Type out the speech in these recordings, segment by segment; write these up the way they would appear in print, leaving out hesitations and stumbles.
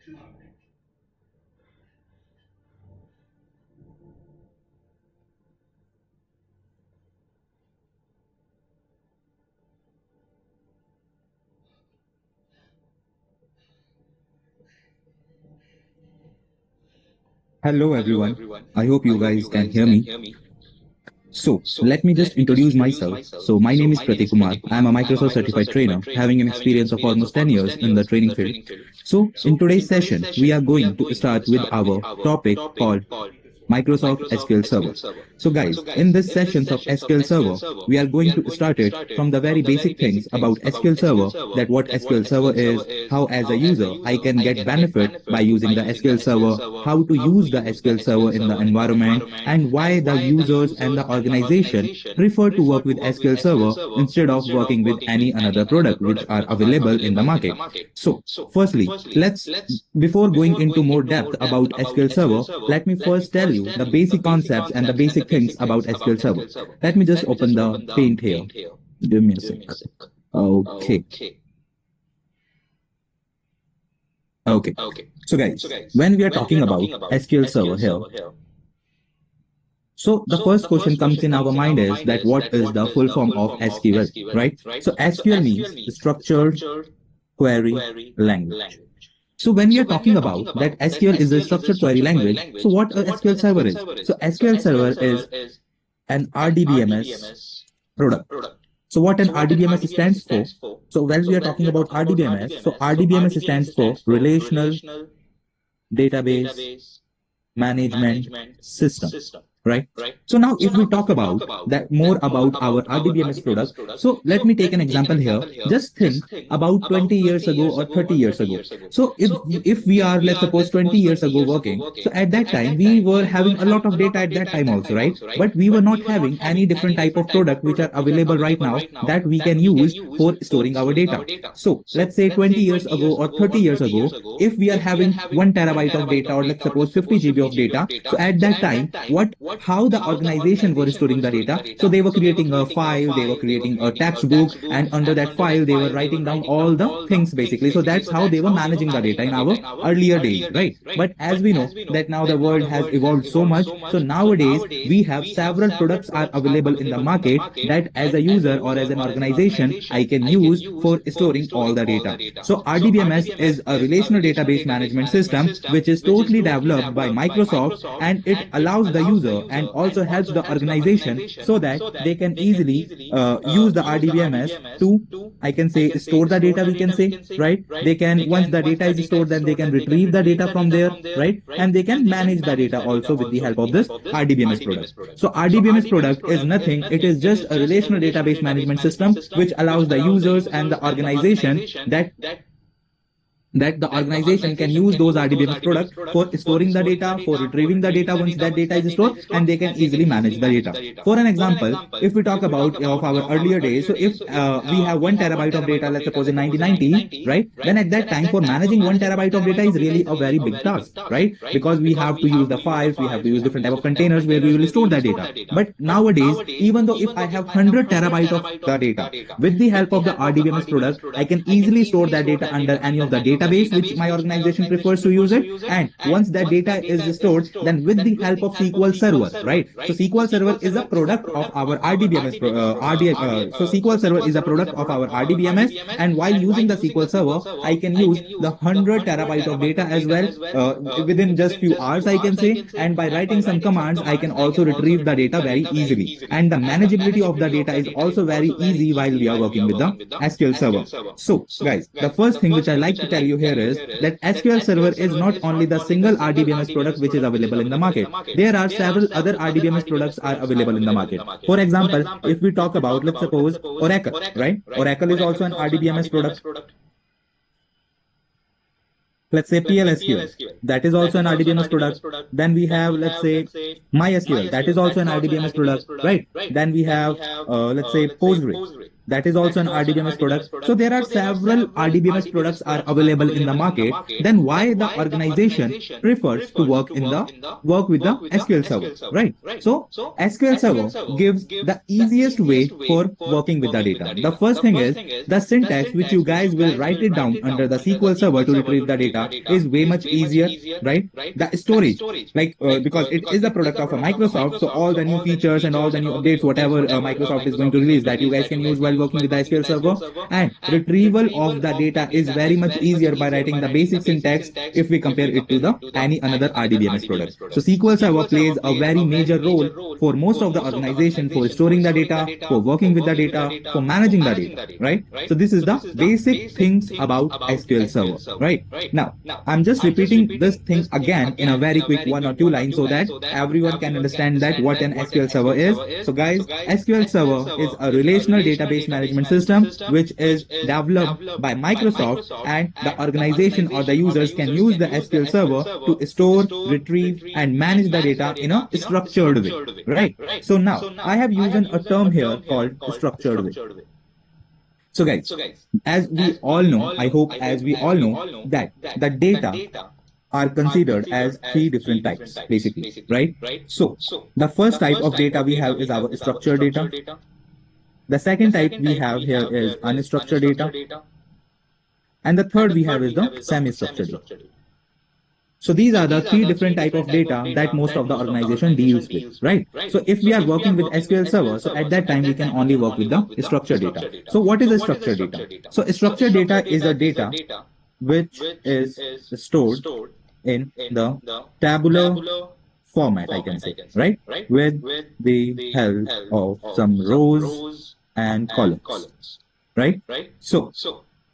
Hello everyone. I hope you guys can hear me. So, let me just introduce myself. So, my name is Pratik Kumar. I am a Microsoft certified trainer having an experience of almost 10 years in the training field. So, in today's session, we are going to start with our topic called Microsoft SQL Server. So guys, in this sessions of SQL Server, we are going to start it from the very basic things about SQL Server, that what SQL Server is, how as a user I can get benefit by using the SQL Server, how to use the SQL Server in the environment, and why the users and the organization prefer to work with SQL Server instead of working with any another product which are available in the market. So, firstly, before going into more depth about SQL Server, let me first tell you the basic concepts and the basic things about SQL Server. Let me just open the paint here. Give me a sec. Okay. Okay. So guys, when we are talking about SQL Server here, so the first question comes in our mind is that what is the full form of SQL, right? So SQL means structured query language. So when we are talking about that SQL is a structured query language, so what a SQL Server is? So SQL Server is an RDBMS product. So what an RDBMS stands for? So when we are talking about RDBMS, so RDBMS stands for Relational Database Management System. Right? So now if we talk about that more about our RDBMS product, so let me take an example here. Just think about 20 years ago or 30 years ago. So if we are, let's suppose 20 years ago working, so at that time we were having a lot of data at that time also, right? But we were not having any different type of product which are available right now that we can use for storing our data. So let's say 20 years ago or 30 years ago, if we are having 1 terabyte of data, or let's suppose 50 GB of data, so at that time, how the organization were storing the data? So they were creating a file, they were creating a textbook, and under that file they were writing down all the things basically. So that's how they were managing the data in our earlier days, right? But as we know that now the world has evolved so much, so nowadays we have several products are available in the market that as a user or as an organization I can use for storing all the data. So RDBMS is a relational database management system which is totally developed by Microsoft, and it allows the user and also helps the organization so that they can easily use the RDBMS to, I can say, store the data, we can say, right? They can, once the data is stored, then they can retrieve the data from there, right? And they can manage the data also with the help of this RDBMS product. So RDBMS product is nothing, it is just a relational database management system which allows the users and the organization that the organization can use those RDBMS products for storing the data, for retrieving the data once that data is stored, and they can easily manage the data. For an example, if we talk about of our earlier days, so if we have 1 terabyte of data, let's suppose in 1990, right? Then at that time, for managing 1 terabyte of data is really a very big task, right? Because we have to use the files, we have to use different type of containers where we will store that data. But nowadays, even though if I have 100 terabyte of the data, with the help of the RDBMS product, I can easily store that data under any of the database which my organization prefers to use it. And once that data is stored, then with the help of SQL Server, right? So SQL Server is a product of our RDBMS. So SQL Server is a product of our RDBMS, and while using the SQL Server, I can use the 100 terabyte of data as well within just few hours, I can say. And by writing some commands, I can also retrieve the data very easily. And the manageability of the data is also very easy while we are working with the SQL Server. So guys, the first thing which I like to tell you here is that SQL Server is not only the single RDBMS product which is available in the market. There are several other RDBMS products are available in the market. For example, if we talk about, let's suppose, Oracle, right? Oracle is also an RDBMS product. Let's say PLSQL, that is also an RDBMS product. Then we have, let's say, MySQL, that is also an RDBMS product, right? Then we have, let's say, Postgre. that is also an RDBMS product. So there are several RDBMS products are available in the market. Then why the organization prefers to work with the SQL Server, right? So SQL Server gives the easiest way for working with the data. The first thing is the syntax, which you guys will write it down under the SQL Server to retrieve the data, is way much easier, right? The storage, like because it is a product of a Microsoft, so all the new features and all the new updates, whatever Microsoft is going to release, that you guys can use while working with the SQL Server. And retrieval of the data is very much easier by writing the basic syntax if we compare it to the any another RDBMS product. So SQL Server plays a very major role for most of the organization for storing the data, for working with the data, for managing the data, right? So this is the basic things about SQL Server, right? Now, I'm just repeating this thing again in a very quick 1 or 2 lines so that everyone can understand that what an SQL Server is. So guys, SQL Server is a relational database management system which is developed by Microsoft, and the organization or the users can use the SQL Server to store, retrieve, and manage the data in a structured way, right? So now I have used a term here called structured way. So guys, as we all know, I hope as we all know that the data are considered as 3 different types, basically, right? So the first type of data we have is our structured data. The second type we have here is unstructured data. And the third we have is the semi-structured data. So these are the 3 different type of data that most of the organization deals with, right? So if we are working with SQL Server, so at that time we can only work with the structured data. So what is a structured data? So structured data is a data which is stored in the tabular format, I can say, right? With the help of some rows and columns, right? So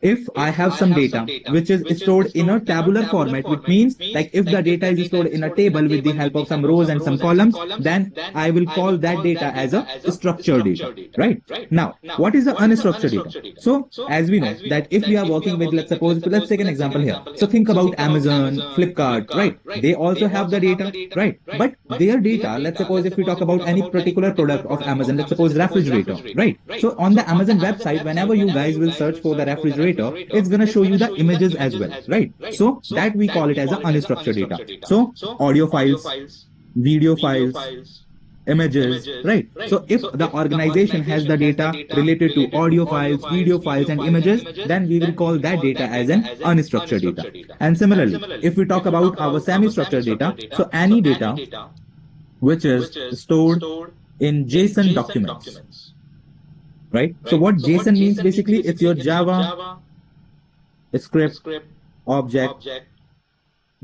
if I have some data which is stored in a tabular format, which means like if the data is stored in a table with the help of some rows and some columns, then I will call that data as a structured data, right? Now, what is the unstructured data? So as we know that if we are working with, let's take an example here. So think about Amazon, Flipkart, right? They also have the data, right? But their data, let's suppose if we talk about any particular product of Amazon, let's suppose refrigerator, right? So on the Amazon website, whenever you guys will search for the refrigerator, it's going to show you the images as well, right? So that we call it as an unstructured data. So audio files, video files, images, right? So if the organization has the data related to audio files, video files, and images, then we will call that data as an unstructured data. And similarly, if we talk about our semi-structured data, so any data which is stored in JSON documents, right? So what JSON means, basically it's your Java script object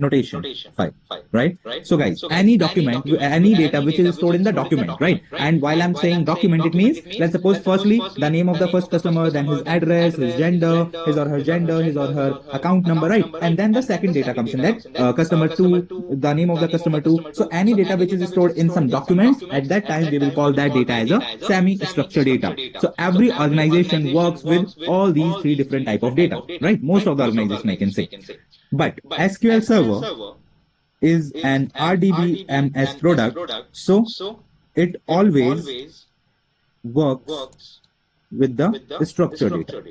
notation file, right? So guys, any document, any data which is stored in the document, right? And while I'm saying document, it means, let's suppose firstly the name of the first customer, then his address, his gender, his or her account number, right? And then the second data comes in, that customer 2, the name of the customer 2. So any data which is stored in some documents, at that time we will call that data as a semi-structured data. So every organization works with all these 3 different type of data, right? Most of the organization, I can say. But SQL Server is an RDBMS product, so it always works with the structured data,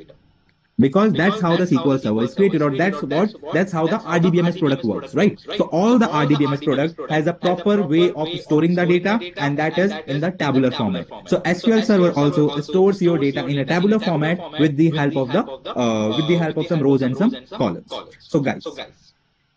because that's how the SQL Server is created, or that's how the RDBMS product works, right? So all the RDBMS product has a proper way of storing the data, and that is in the tabular format. So SQL Server also stores your data in a tabular format with the help of some rows and some columns. So guys,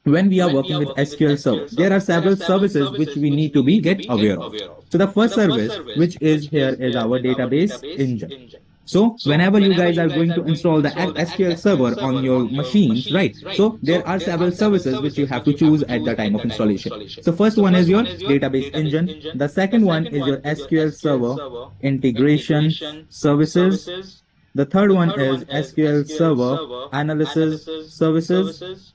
when we are working with SQL Server, there are several services which we need to get aware of. So the first service which is here is our database engine. So whenever you guys are going to install the SQL Server on your machines, right? So there are several services which you have to choose at the time of installation. So first one is your database engine. The second one is your SQL Server integration services. The third one is SQL Server analysis services.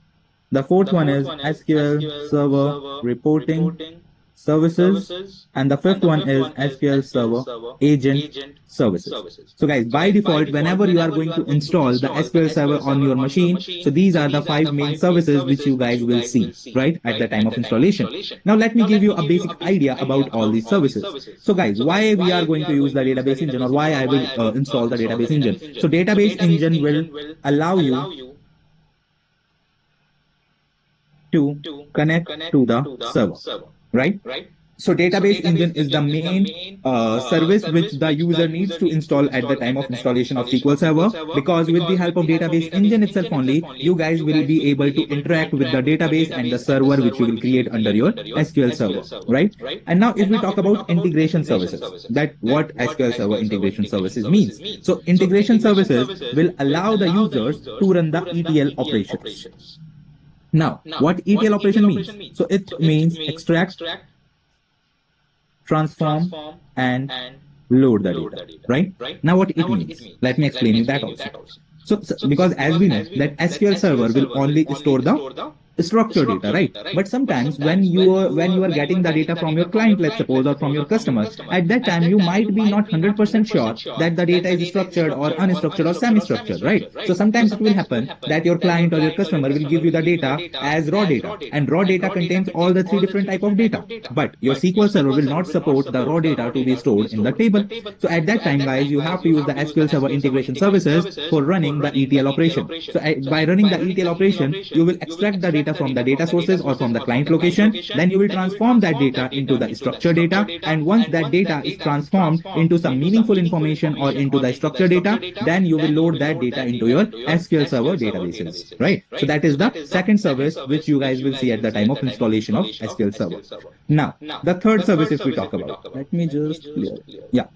The fourth one is SQL Server reporting. services, and the fifth one is SQL Server Agent Services. So guys, by default, whenever you are going to install the SQL Server on your machine, so these are the five main services which you guys will see, right, at the time of installation. Now, let me give you a basic idea about all these services. So guys, why we are going to use the database engine, or why I will install the database engine? So database engine will allow you to connect to the server, right? So database engine is the main service which the user needs to install at the time of installation of SQL Server, because with the help of database engine itself only, you guys will be able to interact with the database and the server which you will create under your SQL Server, right? And now if we talk about integration services, that what SQL Server integration services means. So integration services will allow the users to run the ETL operations. Now, what ETL operation means? So it means extract, transform, and load the data, right? Now, what it means? Let me explain you that also. So because as we know that SQL Server will only store the structured data, right? But sometimes when you are getting the data from your client, let's suppose, or from your customer, at that time you might be not 100% sure that the data is structured or unstructured or semi-structured, right? So sometimes it will happen that your client or your customer will give you the data as raw data, and raw data contains all the three different type of data, but your SQL Server will not support the raw data to be stored in the table. So at that time, guys, you have to use the SQL Server integration services for running the ETL operation. So by running the ETL operation, you will extract the data from the data sources or from the client location. Then you will transform that data into the structured data. And once that data is transformed into some meaningful information or into the structured data, then you will load that data into your SQL Server databases, right? So that is the second service which you guys will see at the time of installation of SQL Server. Now, the third service, if we talk about, let me just clear. Yeah.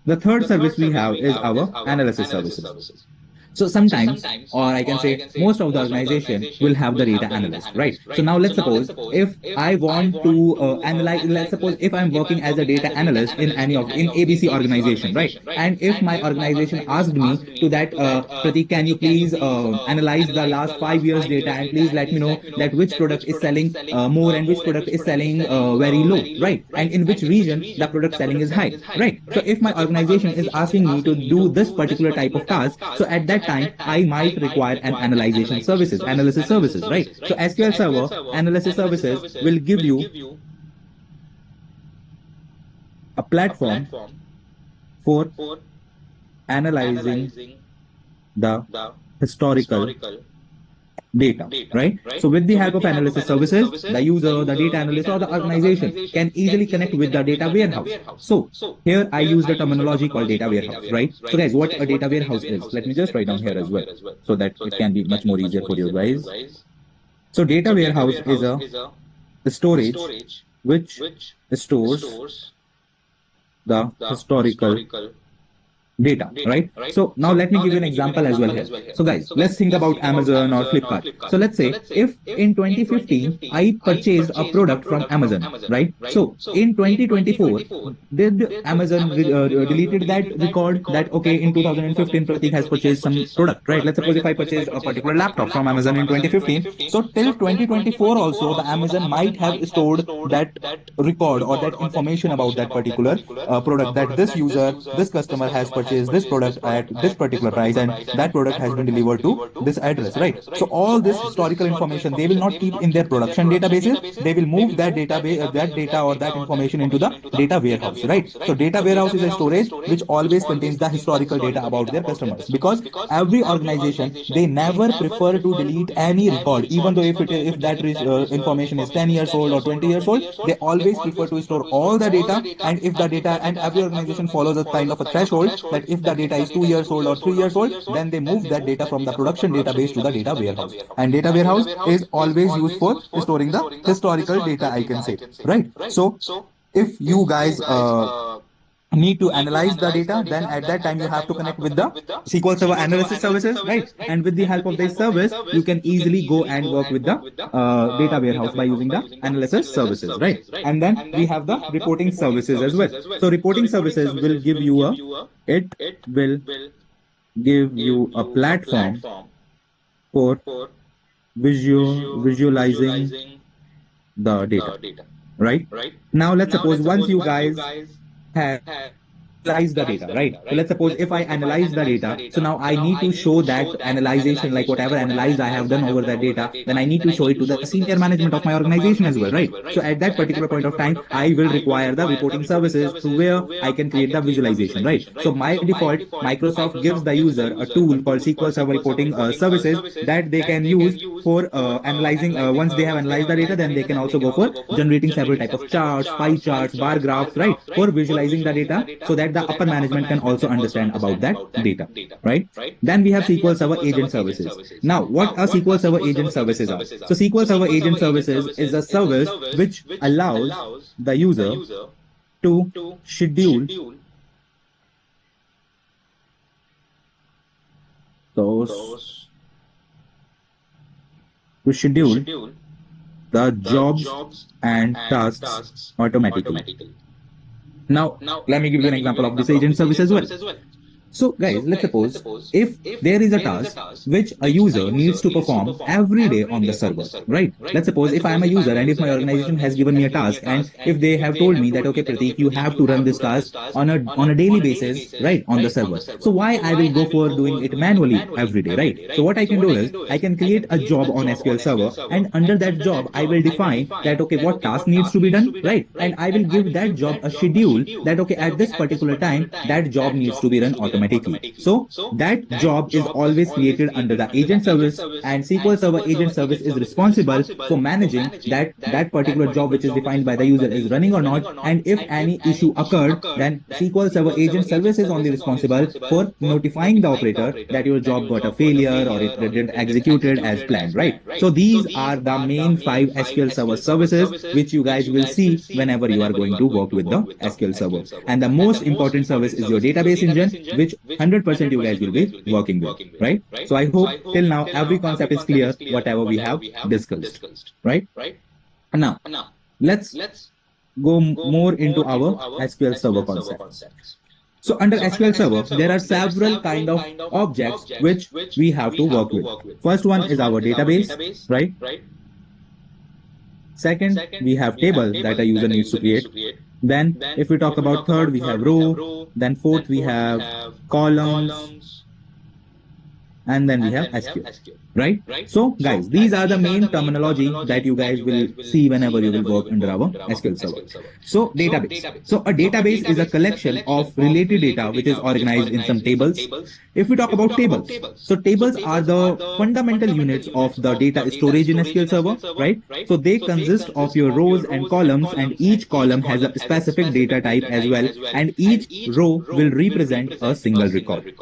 The third service we have is our analysis services. So sometimes, or I can say most of the organization will have the data analyst, right? So now let's suppose if I want to analyze, let's suppose if I'm working as a data analyst in ABC organization, right? And if my organization asked me to that, Pratik, can you please analyze the last 5 years data and please let me know that which product is selling more and which product is selling very low, right? And in which region the product selling is high, right? So if my organization is asking me to do this particular type of task, so at that time I might require an analysis services, right? So SQL Server analysis services will give you a platform for analyzing the historical data, right? So with the help of analysis services, the user, the data analyst, or the organization can easily connect with the data warehouse. So here I use the terminology called data warehouse, right? So guys, what a data warehouse is, let me just write down here as well, so that it can be much more easier for you guys. So data warehouse is a storage which stores the historical data, right? So now let me give you an example as well here. So guys, let's think about Amazon or Flipkart. So let's say if in 2015 I purchased a product from Amazon, right? So in 2024, did Amazon deleted that record that okay, in 2015 Pratik has purchased some product, right? Let's suppose if I purchased a particular laptop from Amazon in 2015, so till 2024 also the Amazon might have stored that record or that information about that particular product, that this customer has purchased this product at this particular price and that product has been delivered to this address, right? So all this historical information they will not keep in their production databases, they will move that database, that data or that information into the data warehouse, right? So data warehouse is a storage which always contains the historical data about their customers, because every organization, they never prefer to delete any record, even though if that information is 10 years old or 20 years old, they always prefer to store all the data. And if the data, and every organization follows a kind of a threshold that if the data is 2 years old or 3 years old, then they move that data from the production database to the data warehouse. And data warehouse is always used for storing the historical data, I can say, right? So if you guys need to analyze the data, then at that time you have to connect with the SQL Server analysis services, right? And with the help of this service, you can easily go and work with the data warehouse by using the analysis services, right? And then we have the reporting services as well. So reporting services will give you a platform for visualizing the data. right? Now let's suppose once you guys have analyze the data, right? So let's suppose if I analyze the data, so now I need to show that analyzation, like whatever analyze I have done over that data, then I need to show it to the senior management of my organization as well, right? So at that particular point of time, I will require the reporting services through where I can create the visualization, right? So by default, Microsoft gives the user a tool called SQL Server Reporting Services that they can use for analyzing. Once they have analyzed the data, then they can also go for generating several type of charts, pie charts, bar graphs, right? For visualizing the data so that the upper management can also understand about that data, right? Then we have SQL Server Agent Services. Now, what a SQL Server Agent Services are? So SQL Server Agent Services is a service which allows the user to schedule those to schedule the jobs and tasks automatically. Now, let me give you an example of this agent service as well. So guys, let's suppose if there is a task which a user needs to perform every day on the server, right? Let's suppose if I am a user and if my organization has given me a task and if they have told me that, okay, Prateek, you have to run this task on a daily basis, right, on the server. So why I will go for doing it manually every day, right? So what I can do is I can create a job on SQL Server, and under that job, I will define that, okay, what task needs to be done, right? And I will give that job a schedule that, okay, at this particular time, that job needs to be run automatically. So that job is always created under the agent service, and SQL Server Agent Service is responsible for managing that particular job which is defined by the user is running or not. And if any issue occurred, then SQL Server Agent Service is only responsible for notifying the operator that your job got a failure or it didn't executed as planned, right? So these are the main 5 SQL Server services which you guys will see whenever you are going to work with the SQL Server. And the most important service is your database engine, which 100% you guys will be working with, right? So I hope till now every concept is clear, whatever we have discussed, right? Now, let's go more into our SQL Server concepts. So under SQL Server, there are several kind of objects which we have to work with. First one is our database, right? Second, we have table that a user needs to create. Then if we talk about third, we have row. Then fourth, we have columns. And then we have SQL, right? So guys, these are the main terminology that you guys will see whenever you will work under our SQL Server. So database. So a database is a collection of related data which is organized in some tables. If we talk about tables, so tables are the fundamental units of the data storage in SQL Server, right? So they consist of your rows and columns, and each column has a specific data type as well, and each row will represent a single record.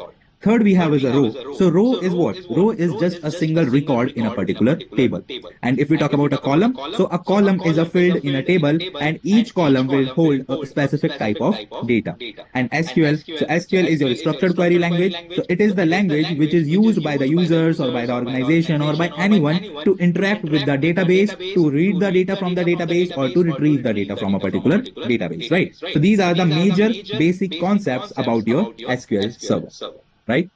Third, we have is a row. So row is what? Row is just a single record in a particular table. And if we talk about a column, so a column is a field in a table, and each column will hold a specific type of data. And SQL, so SQL is your structured query language. So it is the language which is used by the users or by the organization or by anyone to interact with the database, to read the data from the database, or to retrieve the data from a particular database, right? So these are the major basic concepts about your SQL Server. Right?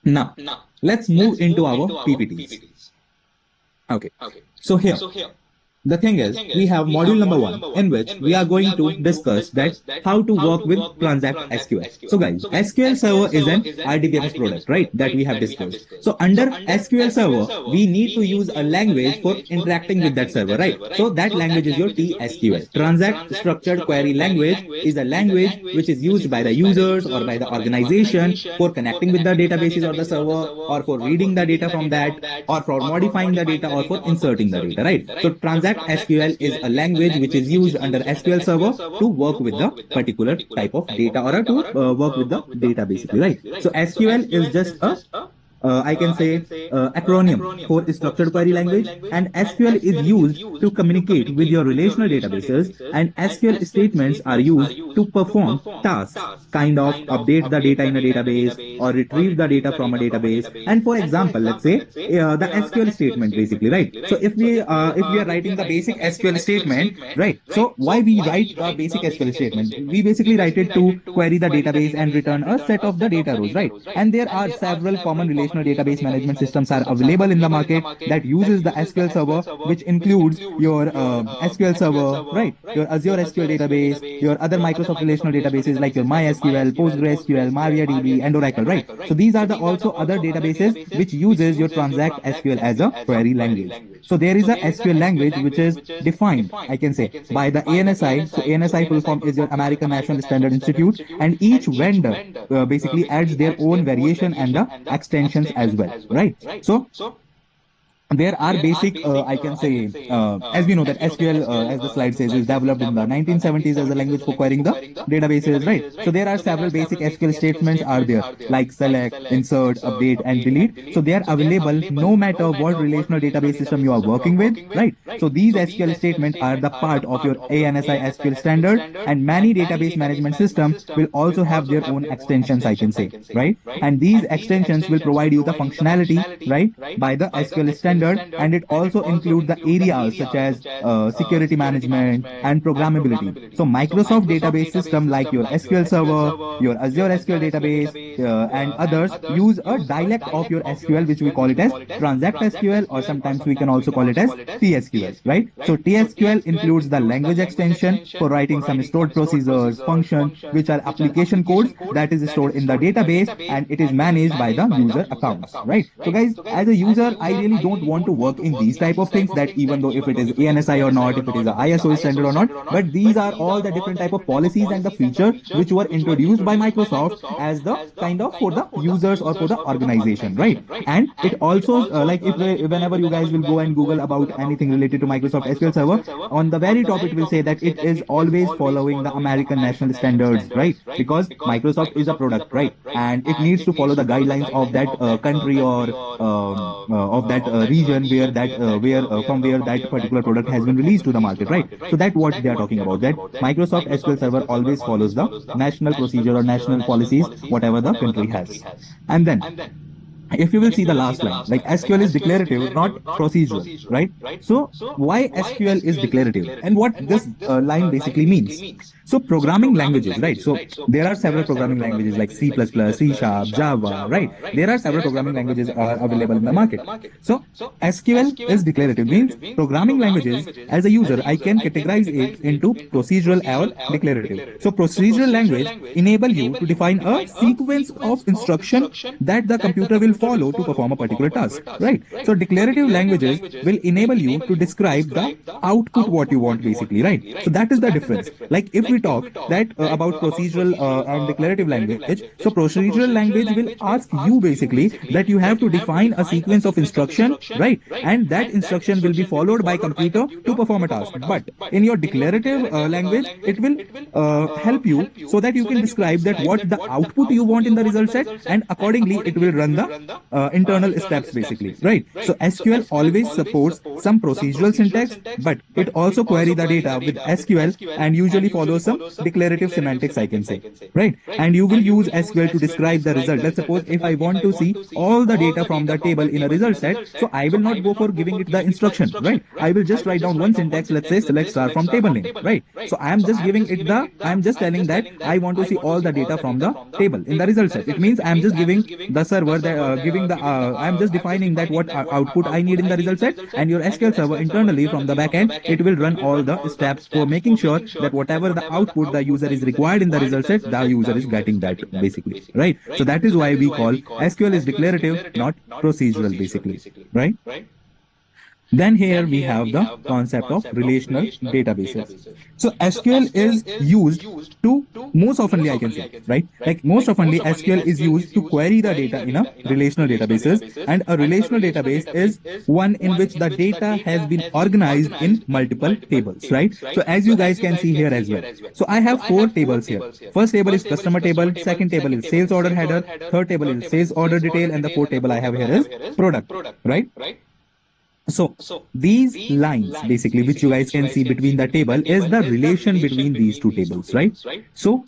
Now, let's move into our PPTs. Okay. So here, the thing is, we have module number 1 in which we are going to discuss that how to work with Transact SQL. So guys, SQL Server is an RDBMS product, right? That we have discussed. So under SQL Server, we need to use a language for interacting with that server, right? So that language is your TSQL. Transact Structured Query Language is a language which is used by the users or by the organization for connecting with the databases or the server, or for reading the data from that, or for modifying the data, or for inserting the data, right? So Transact SQL is a language which is used under SQL Server to work with the particular type of data, or to work with the data basically, right? So SQL is just a I can say acronym for structured query language, and SQL is used to communicate with your relational databases, and SQL statements are used to perform tasks, kind of update the data in a database or retrieve the data from a database. And for example, let's say the SQL statement basically, right? So if we are writing the basic SQL statement, right? So why we write the basic SQL statement? We basically write it to query the database and return a set of the data rows, right? And there are several common relational relational database management systems are available in the market that uses the SQL Server, which includes your SQL Server, right? Your Azure SQL database, your other Microsoft relational databases like your MySQL, PostgreSQL, MariaDB, and Oracle, right? So these are the also other databases which uses your Transact SQL as a query language. So there is a SQL language which is defined, I can say, by the ANSI. So ANSI full form is your American National Standard Institute, and each vendor basically adds their own variation and the extensions as well, right? So there are basic, I can say, as we know that SQL, as the slide says, is developed in the 1970s as a language for querying the databases, right? So there are several basic SQL statements are there, like select, insert, update, and delete. So they are available no matter what relational database system you are working with, right? So these SQL statements are the part of your ANSI SQL standard, and many database management systems will also have their own extensions, I can say, right? And these extensions will provide you the functionality, right, by the SQL standard, and it also includes the areas such as security management and programmability. So Microsoft database system like your SQL Server, your Azure SQL database, and others use a dialect of your SQL, which we call it as Transact SQL, or sometimes we can also call it as TSQL, right? So TSQL includes the language extension for writing some stored procedures, function, which are application codes that is stored in the database, and it is managed by the user accounts, right? So guys, as a user, I really don't want to work in these type of things, that even though if it is ANSI or not, if it is a ISO standard or not, but these are all the different type of policies and the feature which were introduced by Microsoft as the kind of for the users or for the organization, right? And it also like if whenever you guys will go and Google about anything related to Microsoft SQL Server, on the very top it will say that it is always following the American national standards, right? Because Microsoft is a product, right? And it needs to follow the guidelines of that country or of that region where that from where that particular product has been released to the market, right? So that's what they are talking about, that Microsoft SQL Server always follows the national procedure or national policies whatever the country has. And then if you will see the last line, like SQL is declarative, not procedural, right? So why SQL is declarative and what this line basically means? So programming languages, right? So there are several programming languages like C++, C Sharp, Java, right? There are several programming languages are available in the market. So SQL is declarative, means programming languages, as a user, I can categorize it into procedural or declarative. So procedural language enable you to define a sequence of instruction that the computer will follow to perform a particular task, right? So declarative languages will enable you to describe the output what you want basically, right? So that is the difference. Like if we talk that about procedural and declarative language, so procedural language will ask you basically that you have to define a sequence of instruction, right? And that instruction will be followed by computer to perform a task. But in your declarative language, it will help you so that you can describe that what the output you want in the result set, and accordingly it will run the internal steps basically, right? So SQL always supports some procedural syntax, but it also query the data with SQL and usually follows some declarative semantics, I can say, right? And you will use SQL to describe the result. Let's suppose if I want to see all the data from the table in a result set, so I will not go for giving it the instruction, right? I will just write down one syntax, let's say select star from table name, right? So I am just giving it the, I am just telling that I want to see all the data from the table in the result set. It means I am just giving the server the giving the I am just defining that what output I need in the result set, and your SQL server internally from the backend, it will run all the steps for making sure that whatever the output the user is required in the result set, the user is getting that basically, right? So that is why we call SQL is declarative, not procedural basically, right? Then here we have the concept of relational databases. So SQL is used to, most oftenly I can say, right? Like most oftenly SQL is used to query the data in a relational databases, and a relational database is one in which the data has been organized in multiple tables, right? So as you guys can see here as well. So I have four tables here. First table is customer table, second table is sales order header, third table is sales order detail, and the fourth table I have here is product, right? So these lines basically which you guys can see between the table is the relation between these two tables, right? So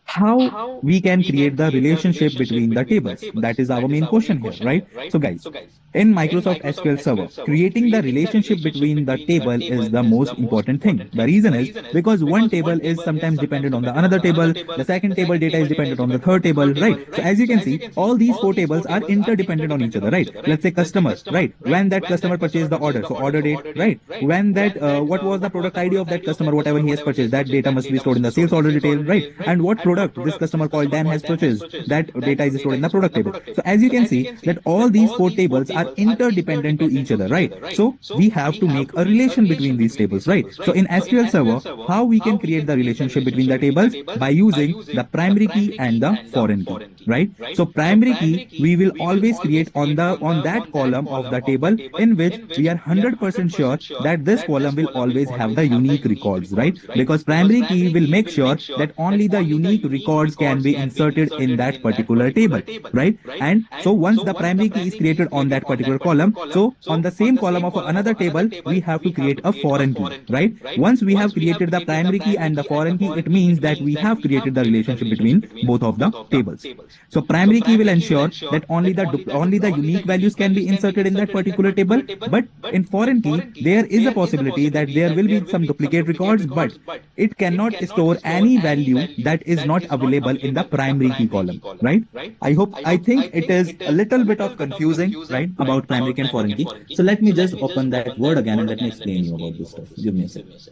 how we can create the relationship between the tables. That is our main question here, right? So guys, in Microsoft SQL Server, creating the relationship between the table is the most important thing. The reason is because one table is sometimes dependent on the another table, the second table data is dependent on the third table, right? So as you can see, all these four tables are interdependent on each other, right? Let's say customer, right? When that customer purchased the order, so order date, right? When that what was the product ID of that customer, whatever he has purchased, that data must be stored in the sales order detail, right? And what product this customer called Dan has purchased, that data is stored in the product table. So as you can see that all these four tables are interdependent to each other, right? So we have to make a relation between these tables, right? So in SQL Server, how we can create the relationship between the tables? By using the primary key and the foreign key, right? So primary key we will always create on that column of the table in which we are 100% sure that this column will always have the unique records, right? Because primary key will make sure that only the unique records can be inserted in that particular table, right? And so once the primary key is created on that particular column, so on the same column of another table, we have to create a foreign key, right? Once we have created the primary key and the foreign key, it means that we have created the relationship between both of the tables. So primary key will ensure that only the unique values can be inserted in that particular table. But in foreign key, there is a possibility that there will be some duplicate records, but it cannot store any value that is not available in the primary key column, right? I think it is a little bit of confusing, right, about primary key and foreign key. So let me just open that word again and let me explain you about this stuff. Give me a second.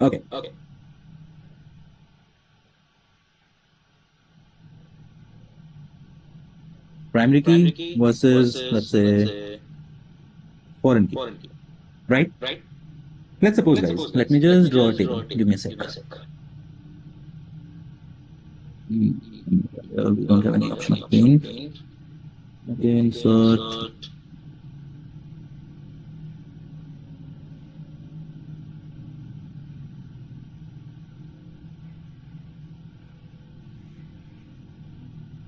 Okay. Primary key versus, let's say, foreign key, right? Let's suppose, guys, let me just draw a table. Give me a sec. We don't have any option of paint. Okay, insert.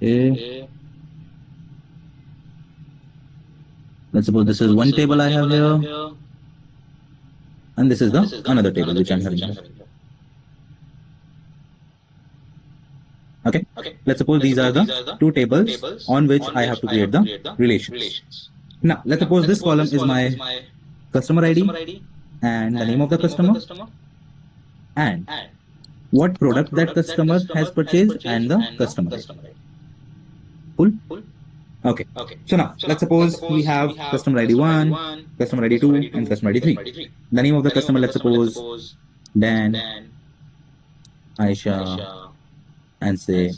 Okay. Let's suppose this is one table I have here, and this is the another table which I'm having here. Okay. Let's suppose these are the two tables on which I have to create the relations. Now, let's suppose this column is my customer ID and the name of the customer and what product that customer has purchased and the customer ID. Cool? Okay. So now, let's suppose we have customer ID 1, customer ID 2, and customer ID 3. The name of the customer, let's suppose Dan, Aisha, and say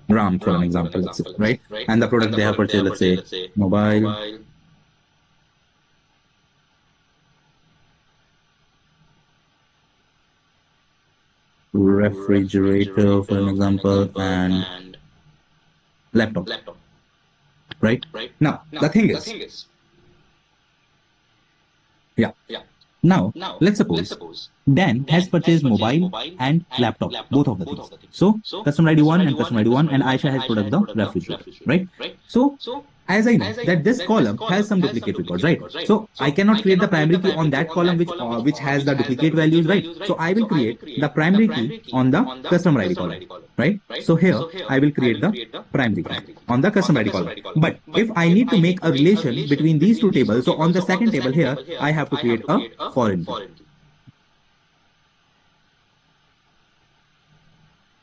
Ram for an example, let's say, right? And the product they have purchased, let's say mobile, refrigerator for an example, and laptop, right? Now, the thing is, now, let's suppose Dan has purchased mobile and laptop, both of the things. So, customer ID 1 and customer ID 1, and Aisha has put up the refrigerator, right? So, as I know that this column has some duplicate records, right? So I cannot create the primary key on that column which has the duplicate values, right? So I will create the primary key on the customer ID column, right? So here I will create the primary key on the customer ID column. But if I need to make a relation between these two tables, so on the second table here, I have to create a foreign key.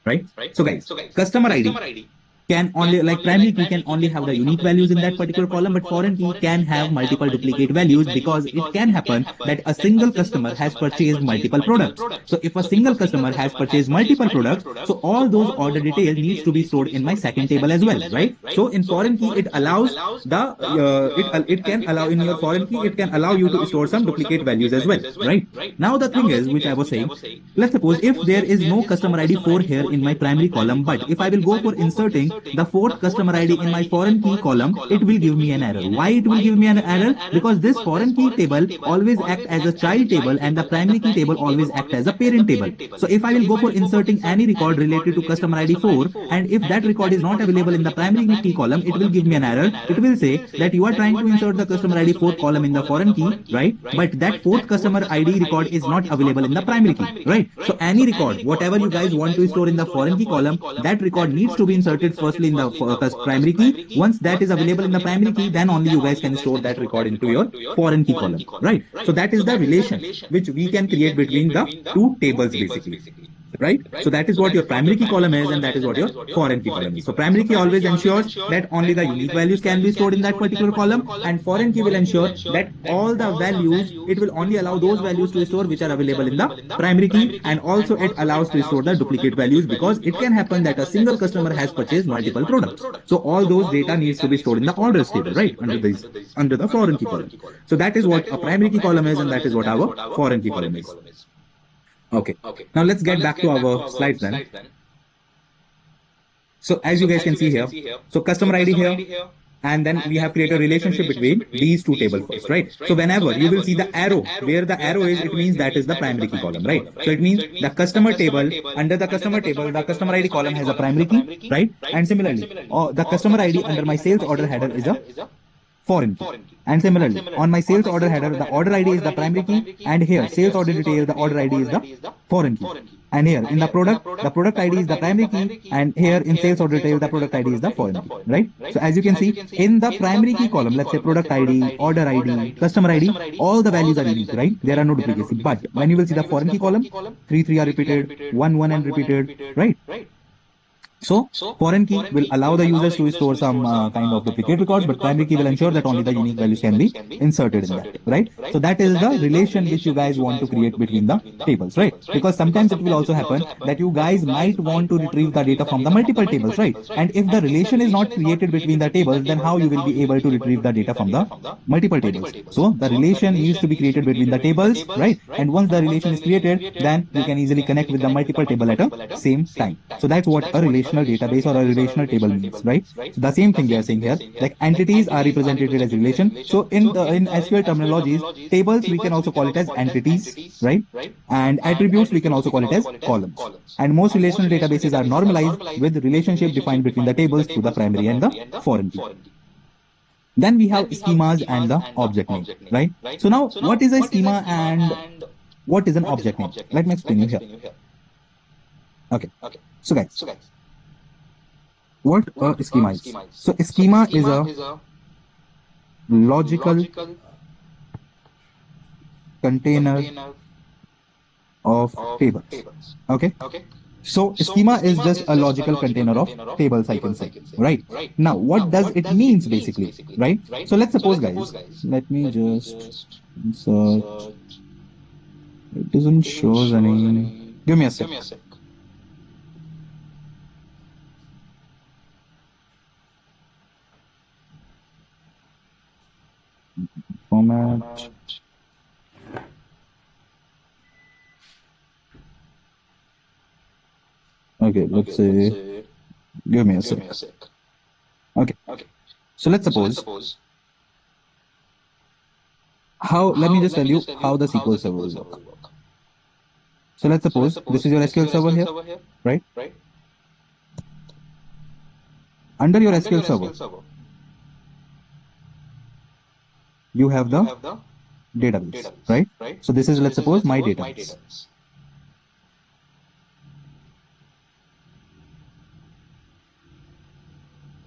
Right? So guys, customer ID can only, like primary key can only have the unique values in that particular column, but foreign key can have multiple duplicate values because it can happen that a single customer has purchased multiple products. So if a single customer has purchased multiple products, so all those order details needs to be stored in my second table as well, right? So in foreign key, it allows the, it can allow in your foreign key, it can allow you to store some duplicate values as well, right? Now the thing is, which I was saying, let's suppose if there is no customer ID 4 here in my primary column, but if I will go for inserting the fourth customer ID in my foreign key column, it will give me an error. Why it will give me an error? Because this foreign key table always act as a child table and the primary key table always act as a parent table. So if I will go for inserting any record related to customer ID 4, and if that record is not available in the primary key column, it will give me an error. It will say that you are trying to insert the customer ID 4th column in the foreign key, right? But that fourth customer ID record is not available in the primary key, right? So any record, whatever you guys want to store in the foreign key column, that record needs to be inserted firstly in the primary key. Once that is available in the primary key, then only you guys can store that record into your foreign key column, right? So that is the relation which we can create between the two tables basically. Right? So that is what your primary key column is, and that is what your foreign key column is. So primary key always ensures that only the unique values can be stored in that particular column, and foreign key will ensure that all the values, it will only allow those values to store which are available in the primary key, and also it allows to store the duplicate values, because it can happen that a single customer has purchased multiple products. So all those data needs to be stored in the orders table, right? Under the foreign key column. So that is what a primary key column is, and that is what our foreign key column is. Okay. Now let's get back to our slides then. So as you guys can see here, so customer ID here, and then we have created a relationship between these two tables first, right? So whenever you will see the arrow, where the arrow is, it means that is the primary key column, right? So it means the customer table, under the customer table, the customer ID column has a primary key, right? And similarly, the customer ID under my sales order header is a foreign key. And similarly, on my sales order header, the order ID is the primary key, and here sales order detail, the order ID is the foreign key. And here in the product ID is the primary key, and here in sales order detail, the product ID is the foreign key, right? So as you can see, in the primary key column, let's say product ID, order ID, customer ID, all the values are unique, right? There are no duplicacy. But when you will see the foreign key column, 3 are repeated, 1 and repeated, right? So foreign key will allow the users to store some kind of duplicate records, but primary key will ensure that only the unique values can be inserted in that, right? So that is the relation which you guys want to create between the tables, right? Because sometimes it will also happen that you guys might want to retrieve the data from the multiple tables, right? And if the relation is not created between the tables, then how you will be able to retrieve the data from the multiple tables? So the relation needs to be created between the tables, right? And once the relation is created, then you can easily connect with the multiple table at a same time. So that's what a relational database or a relational table means, right? So the same thing they are saying here, like entities are represented as relation. So in SQL terminologies, tables we can also call it as entities, right? And attributes we can also call it as columns. And most relational databases are normalized with relationship defined between the tables through the primary and the foreign key. Then we have schemas and the object name, right? So now what is a schema and what is an object name? Let me explain you here. Okay. So guys, what a schema is. So a schema is a logical container of tables. Okay. So schema is just a logical container of tables, I can say, right? Now, what does it means basically, right? So let's suppose, guys, let me just insert. It doesn't show any. Give me a sec. Format. Okay, let's say, give me a sec. Okay, so let's suppose how, let me just tell you how the SQL server will work. So let's suppose this is your SQL server here, right? Under your SQL server, you have the database, right? So this is, let's suppose, my database.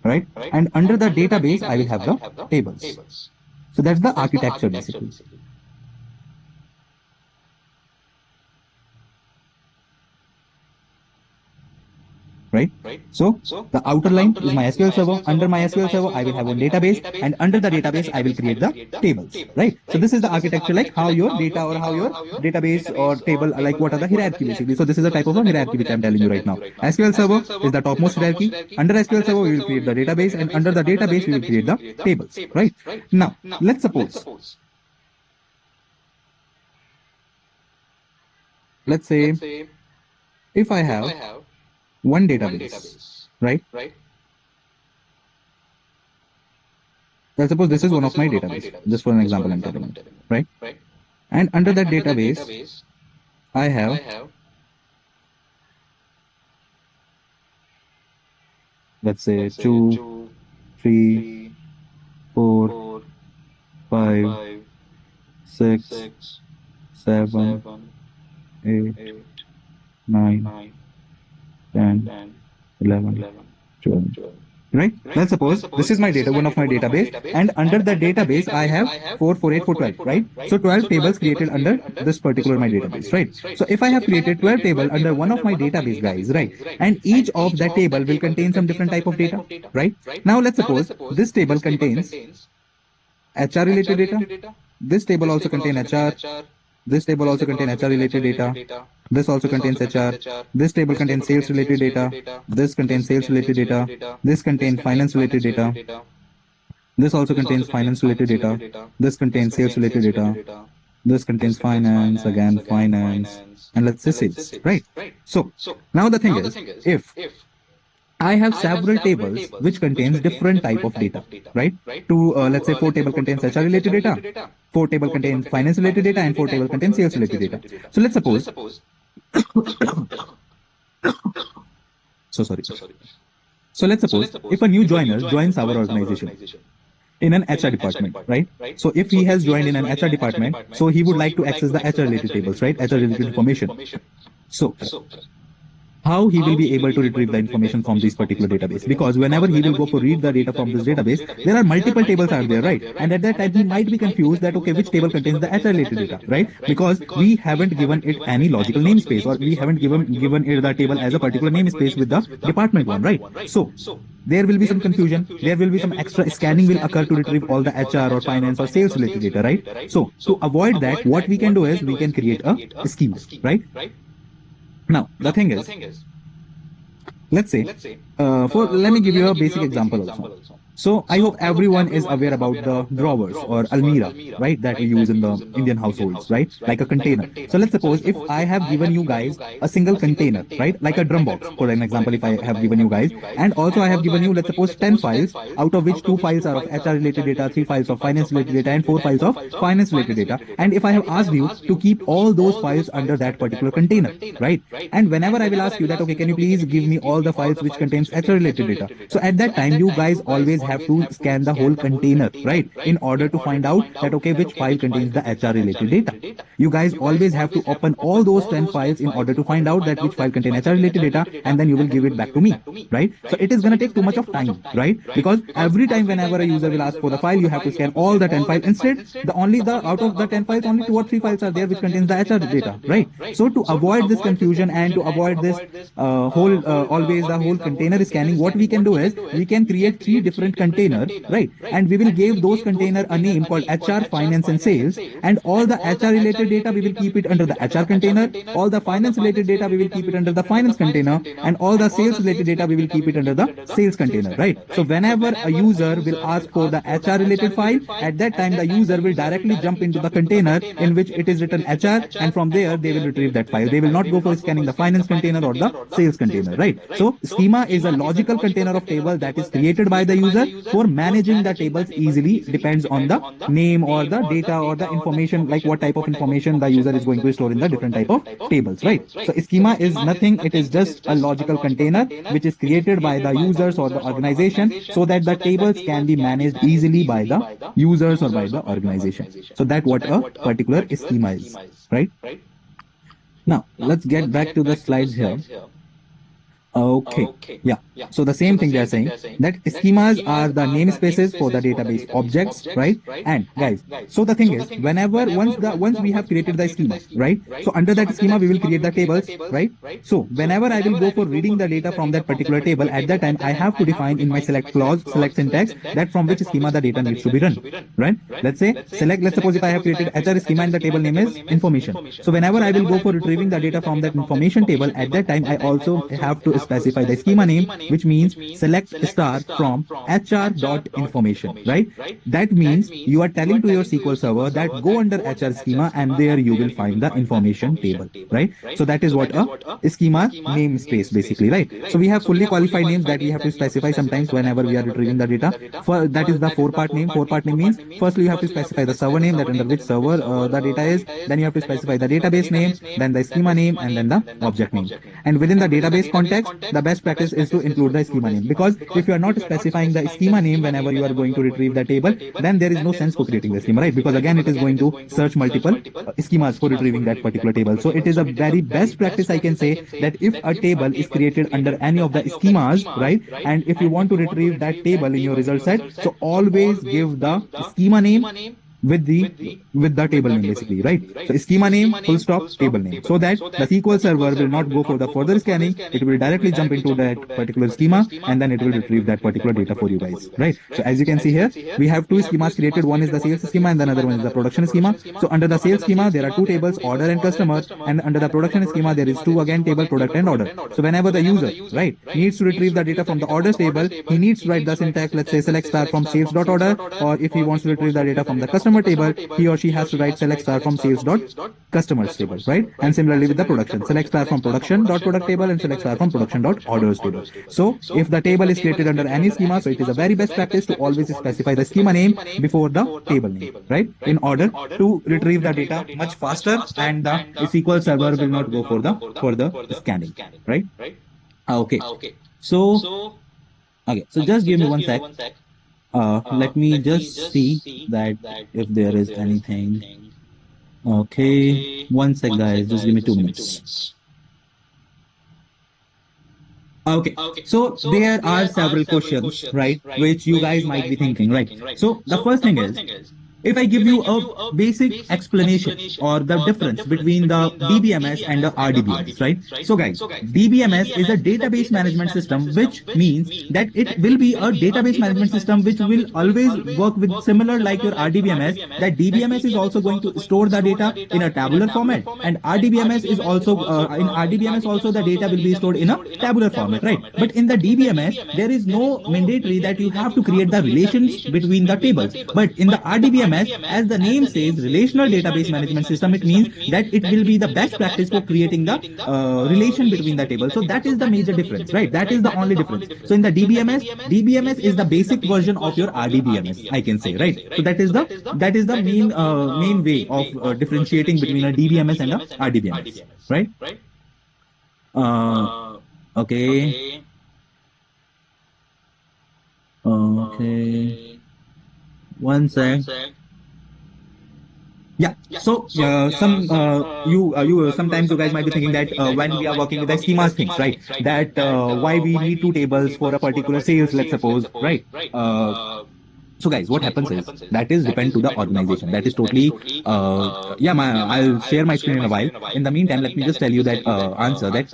Right? And under the database, I will have the tables. So that's the architecture basically. Right? So the outer line is my SQL server. Under my SQL server, I will have one database, and under the database, I will create the tables. Right? So this is the architecture, like how your data or how your database or table, like what are the hierarchy basically. So this is a type of a hierarchy which I'm telling you right now. SQL server is the topmost hierarchy. Under SQL server, we will create the database, and under the database, we will create the tables. Right? Now, let's suppose, let's say, if I have one database, right? let's suppose this is one of my database, just for an example I'm telling you, right? And under that database, I have, let's say 2, 3, 4, 5, 6, 7, 8, 9, 10, 11, 12. Right? Let's suppose this is my data, one of my database, and under the database I have 4, 4, 8, 4, 12, right? So 12 tables created under this particular my database, right? So if I have created 12 table under one of my database, guys, right? And each of that table will contain some different type of data, right? Now let's suppose this table contains HR related data. This table also contains HR. This table also contains HR related data. This also contains HR. This table contains sales related data. This contains sales related data. This contains finance related data. This also contains finance related data. This contains sales related data. This contains finance, again finance, and let's say sales, right? So now the thing is, if I have several tables which contains different type of data, right? Let's say 4 table contains HR related data, 4 table contains finance related data, and 4 table contains sales related data. So let's suppose, so sorry. So let's suppose if a new joiner joins our organization in an HR department, right? So if he has joined in an HR department, so he would like to access the HR related tables, right? HR related information. So how he will be able to retrieve the information from this particular database, because whenever he will go for read the data from this database, there are multiple tables out there, right? And at that time he might be confused that okay, which table contains the HR related data, right? Because we haven't given it any logical namespace, or we haven't given it the table as a particular namespace with the department one, right? So there will be some confusion, there will be some extra scanning will occur to retrieve all the HR or finance or sales related data, right? So to avoid that, what we can do is we can create a schema, right? Now, the thing is, let's say, let me give you a basic example also. So I hope everyone is aware about the drawers or almirah, right, that we use in the Indian households, right, like a container. So let's suppose if I have given you guys a single container, right, like a drum box, for an example, if I have given you guys, and also I have given you, let's suppose 10 files, out of which 2 files are of HR related data, 3 files of finance related data, and 4 files of finance related data. And if I have asked you to keep all those files under that particular container, right, and whenever I will ask you that, okay, can you please give me all the files which contains HR related data? So at that time, you guys always have to scan the whole container, right, in order to find out that okay, which file contains the HR related data. You guys always have to open all those 10 files in order to find out that which file contains HR related data, and then you will give it back to me, right? So it is going to take too much of time, right? Because every time whenever a user will ask for the file, you have to scan all the 10 files. Instead, out of the 10 files, only 2 or 3 files are there which contains the HR data, right? So to avoid this confusion and to avoid this always the whole container scanning, what we can do is we can create 3 different container, right? And we will give those container a name called HR, finance, and sales. And all the HR related data, we will keep it under the HR container. All the finance related data, we will keep it under the finance container. And all the sales related data, we will keep it under the sales container, right? So whenever a user will ask for the HR related file, at that time the user will directly jump into the container in which it is written HR, and from there they will retrieve that file. They will not go for scanning the finance container or the sales container, right? So schema is a logical container of table that is created by the user for managing the tables easily. Depends on the name or the data or the information, like what type of information the user is going to store in the different type of tables, right? So schema is nothing, it is just a logical container which is created by the users or the organization so that the tables can be managed easily by the users or by the organization. So that's what a particular schema is, right? Now let's get back to the slides here. Okay. Yeah. So the same thing they are saying, that schemas are the namespaces for the database objects, right? And guys, so the thing is, whenever once we have created the schema, right? So under that schema we will create the tables, right? So whenever I will go for reading the data from that particular table, at that time I have to define in my select clause, select syntax, that from which schema the data needs to be run, right? Let's suppose if I have created HR schema and the table name is information. So whenever I will go for retrieving the data from that information table, at that time I also have to specify the schema name, which means select star from HR.information, right? That means you are telling to your SQL server that go under HR schema and there you will find the information table, right? So that is what a schema namespace basically, right? So we have fully qualified names that we have to specify sometimes whenever we are retrieving the data. For that is the four-part name. Four-part name means firstly you have to specify the server name, that under which server the data is. Then you have to specify the database name, then the schema name, and then the object name. And within the database context, the best practice is to include the schema name, because if you are not specifying the schema name whenever you are going to retrieve the table, then there is no sense for creating the schema, right? Because again, it is going to search multiple schemas for retrieving that particular table. So it is a very best practice, I can say, that if a table is created under any of the schemas, right, and if you want to retrieve that table in your result set, so always give the schema name with the table name basically, right? So schema name full stop table name, so that the SQL server will not go for the further scanning. It will directly jump into that particular schema and then it will retrieve that particular data for you guys, right? So as you can see here, we have two schemas created. One is the sales schema and the other one is the production schema. So under the sales schema there are two tables, order and customer, and under the production schema there is two again table, product and order. So whenever the user, right, needs to retrieve the data from the orders table, he needs to write the syntax, let's say select star from sales.order, or if he wants to retrieve the data from the customer table, he or she has to write select star from sales.customers table, right? And similarly with the production, select star from production.product table and select star from production.orders table. So if the table is created under any schema, so it is a very best practice to always specify the schema name before the table name, right? In order to retrieve the data much faster and the SQL server will not go for the scanning, right? Okay. So just give me one sec. Let me just see that if there is anything. Okay, one sec guys, just give me 2 minutes. Okay, so there are several questions, right, which you guys might be thinking, right? So the first thing is, if I give you a basic explanation or the difference between the DBMS and the RDBMS, right? So guys, DBMS is a database management system, which means that it will be a database management system which will always work with similar like your RDBMS, that DBMS is also going to store the data in a tabular format, and RDBMS is also, in RDBMS also the data will be stored in a tabular format, right? But in the DBMS, there is no mandatory that you have to create the relations between the tables. But in the RDBMS, as the name says, relational database management system, it means that it will be the best practice for creating the relation between the tables. So that is the major difference, right? That is the only difference. So in the DBMS is the basic version of your RDBMS, I can say, right? So that is the main way of differentiating between a DBMS and a RDBMS, right? Okay. One sec. Yeah. So sometimes you guys might be thinking that when we are working with the schemas things, right? That why we need two tables for a particular sales, let's suppose, right? So guys, what happens is that is depend to the organization. That is totally I'll share my screen in a while. In the meantime, let me just tell you that answer that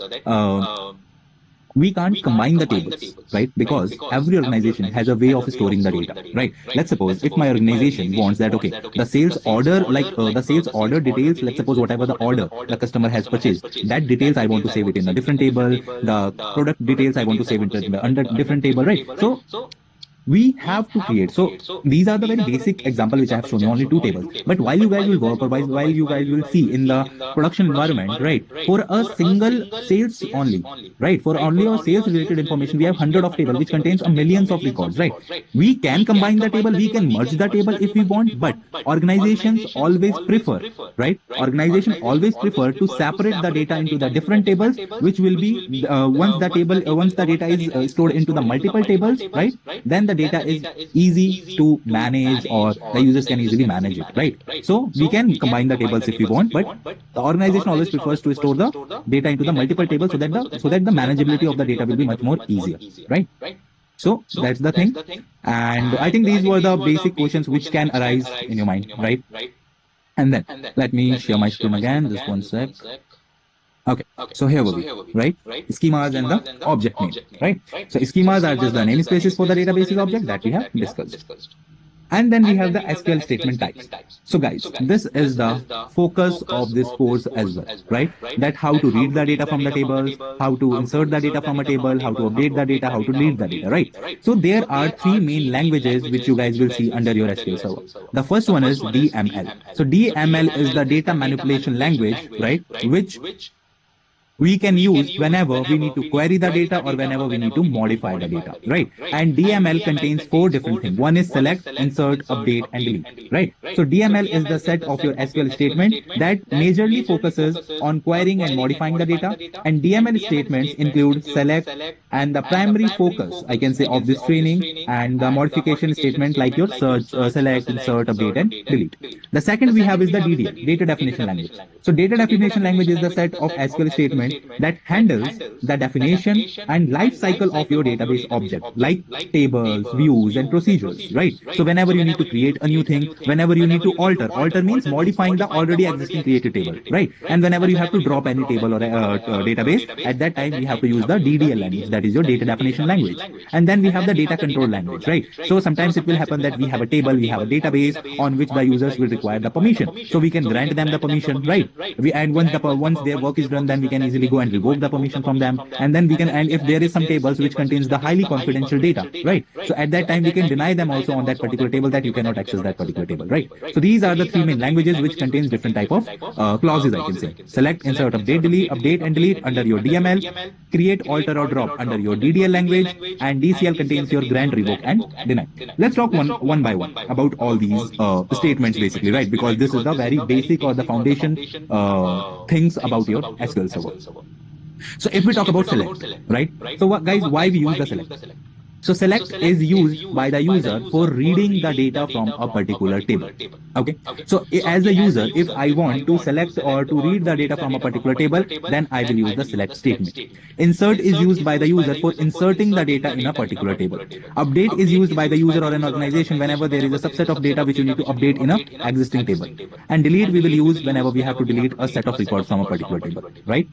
we can't combine the tables, right? Because every organization has a way of storing the data, right? Let's suppose if my organization wants that, okay, the sales order, like the sales order details, let's suppose whatever the order the customer has purchased, that details I want to save it in a different table. The product details I want to save it in the under different table, right? So we have to create. So these are the very basic example which I have shown you, only two tables. But while you guys will work, or while you guys will see in the production environment, right, for a single sales only, right, for only our sales related information, we have 100 of table which contains a millions of records, right? We can combine the table, we can merge the table if we want, but organizations always prefer, right? Organization always prefer to separate the data into the different tables, which will be once the data is stored into the multiple tables, right, then the data is easy to manage, or the users can easily manage it, right? So we can combine the tables if we want, but the organization always prefers to store the data into the multiple tables so that the manageability of the data will be much more easier, right? So that's the thing. And I think these were the basic questions which can arise in your mind, right? And then let me share my screen again, just one sec. Okay, so here we go, right? Schemas and the object name, right? So schemas are just the namespaces for the databases object that we have discussed. And then we have the SQL statement types. So guys, this is the focus of this course as well, right? That how to read the data from the tables, how to insert the data from a table, how to update the data, how to delete the data, right? So there are three main languages which you guys will see under your SQL server. The first one is DML. So DML is the data manipulation language, right? Which we can use whenever we need to query the data or whenever we need to modify the data, right? And DML contains four different things. One is select, insert, update, and delete, right? So DML is the set of your SQL statement that majorly focuses on querying and modifying the data. And DML statements include select and the primary focus, I can say, of this training, and the modification statement like your search, select, insert, update, and delete. The second we have is the DDL, data definition language. So data definition language is the set of SQL statement that handles the definition and life cycle of your database object, like tables, views, and procedures, right? So whenever you need to create a new thing, whenever you need to alter means modifying the already existing created table, right? And whenever you have to drop any table or database, at that time we have to use the DDL language, that is your data definition language. And then we have the data control language, right? So sometimes it will happen that we have a table, we have a database on which the users will require the permission. So we can grant them the permission, right? And once their work is done, then we can easily go and revoke the permission from them. And then we can, and if there is some tables which contains the highly confidential data, right? So at that time we can deny them also on that particular table that you cannot access that particular table, right? So these are the three main languages which contains different type of clauses, I can say. Select, insert, update and delete under your DML, create, alter or drop under your DDL language, and DCL contains your grant, revoke, and deny. Let's talk one by one about all these statements basically, right? Because this is the very basic or the foundation things about your SQL server. So if we talk about select, right? So what, guys, why we use the select? So select is used by the user for reading the data from a particular table. Okay. So as a user, if I want to select or to read the data from a particular table, then I will use the select statement. Insert is used by the user for inserting the data in a particular table. Update is used by the user or an organization whenever there is a subset of data which you need to update in a existing table. And delete we will use whenever we have to delete a set of records from a particular table, right?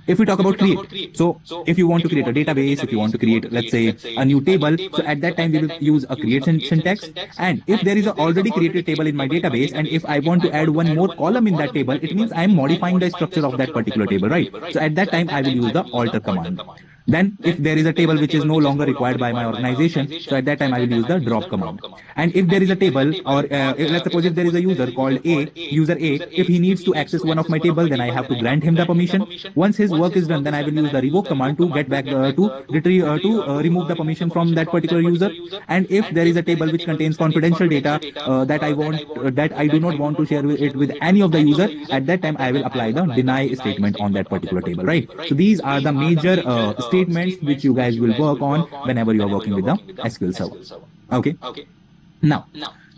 If we talk about create, so if you want to create a database, if you want to create, let's say, a new table, so at that time we will use a create syntax. And if there is a already created table in my database, and if I want to add one more column in that table, it means I am modifying the structure of that particular table, right? So at that time I will use the alter command. Then if there is a table which is no longer required by my organization, so at that time I will use the drop command. And if there is a table, or let's suppose if there is a user called user A, if he needs to access one of my table, then I have to grant him the permission. Once his work is done, then I will use the revoke command to get back to retrieve remove the permission from that particular user. And if there is a table which contains confidential data that I do not want to share it with any of the user, at that time I will apply the deny statement on that particular table, right? So these are the major statements which you guys will work on whenever you are working with the SQL server. Okay. Now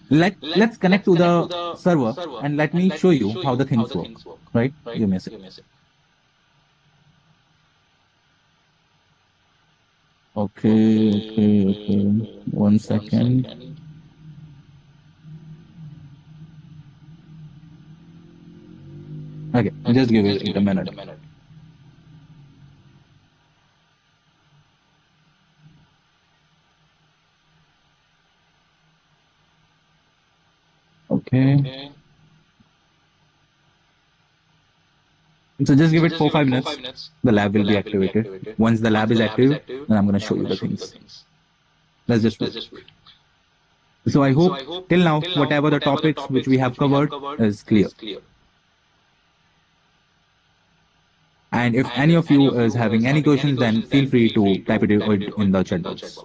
let's connect to the server and let me show you how the things work. Right? Give me a second. Okay. 1 second. Okay, just give it a minute. Okay. So just give it 4-5 minutes. The lab will be activated. Once the lab is active, then I'm going to show you the things. Let's just wait. So I hope till now, whatever the topics which we have covered is clear. And if any of you is having any questions, then feel free to type it in the chat box.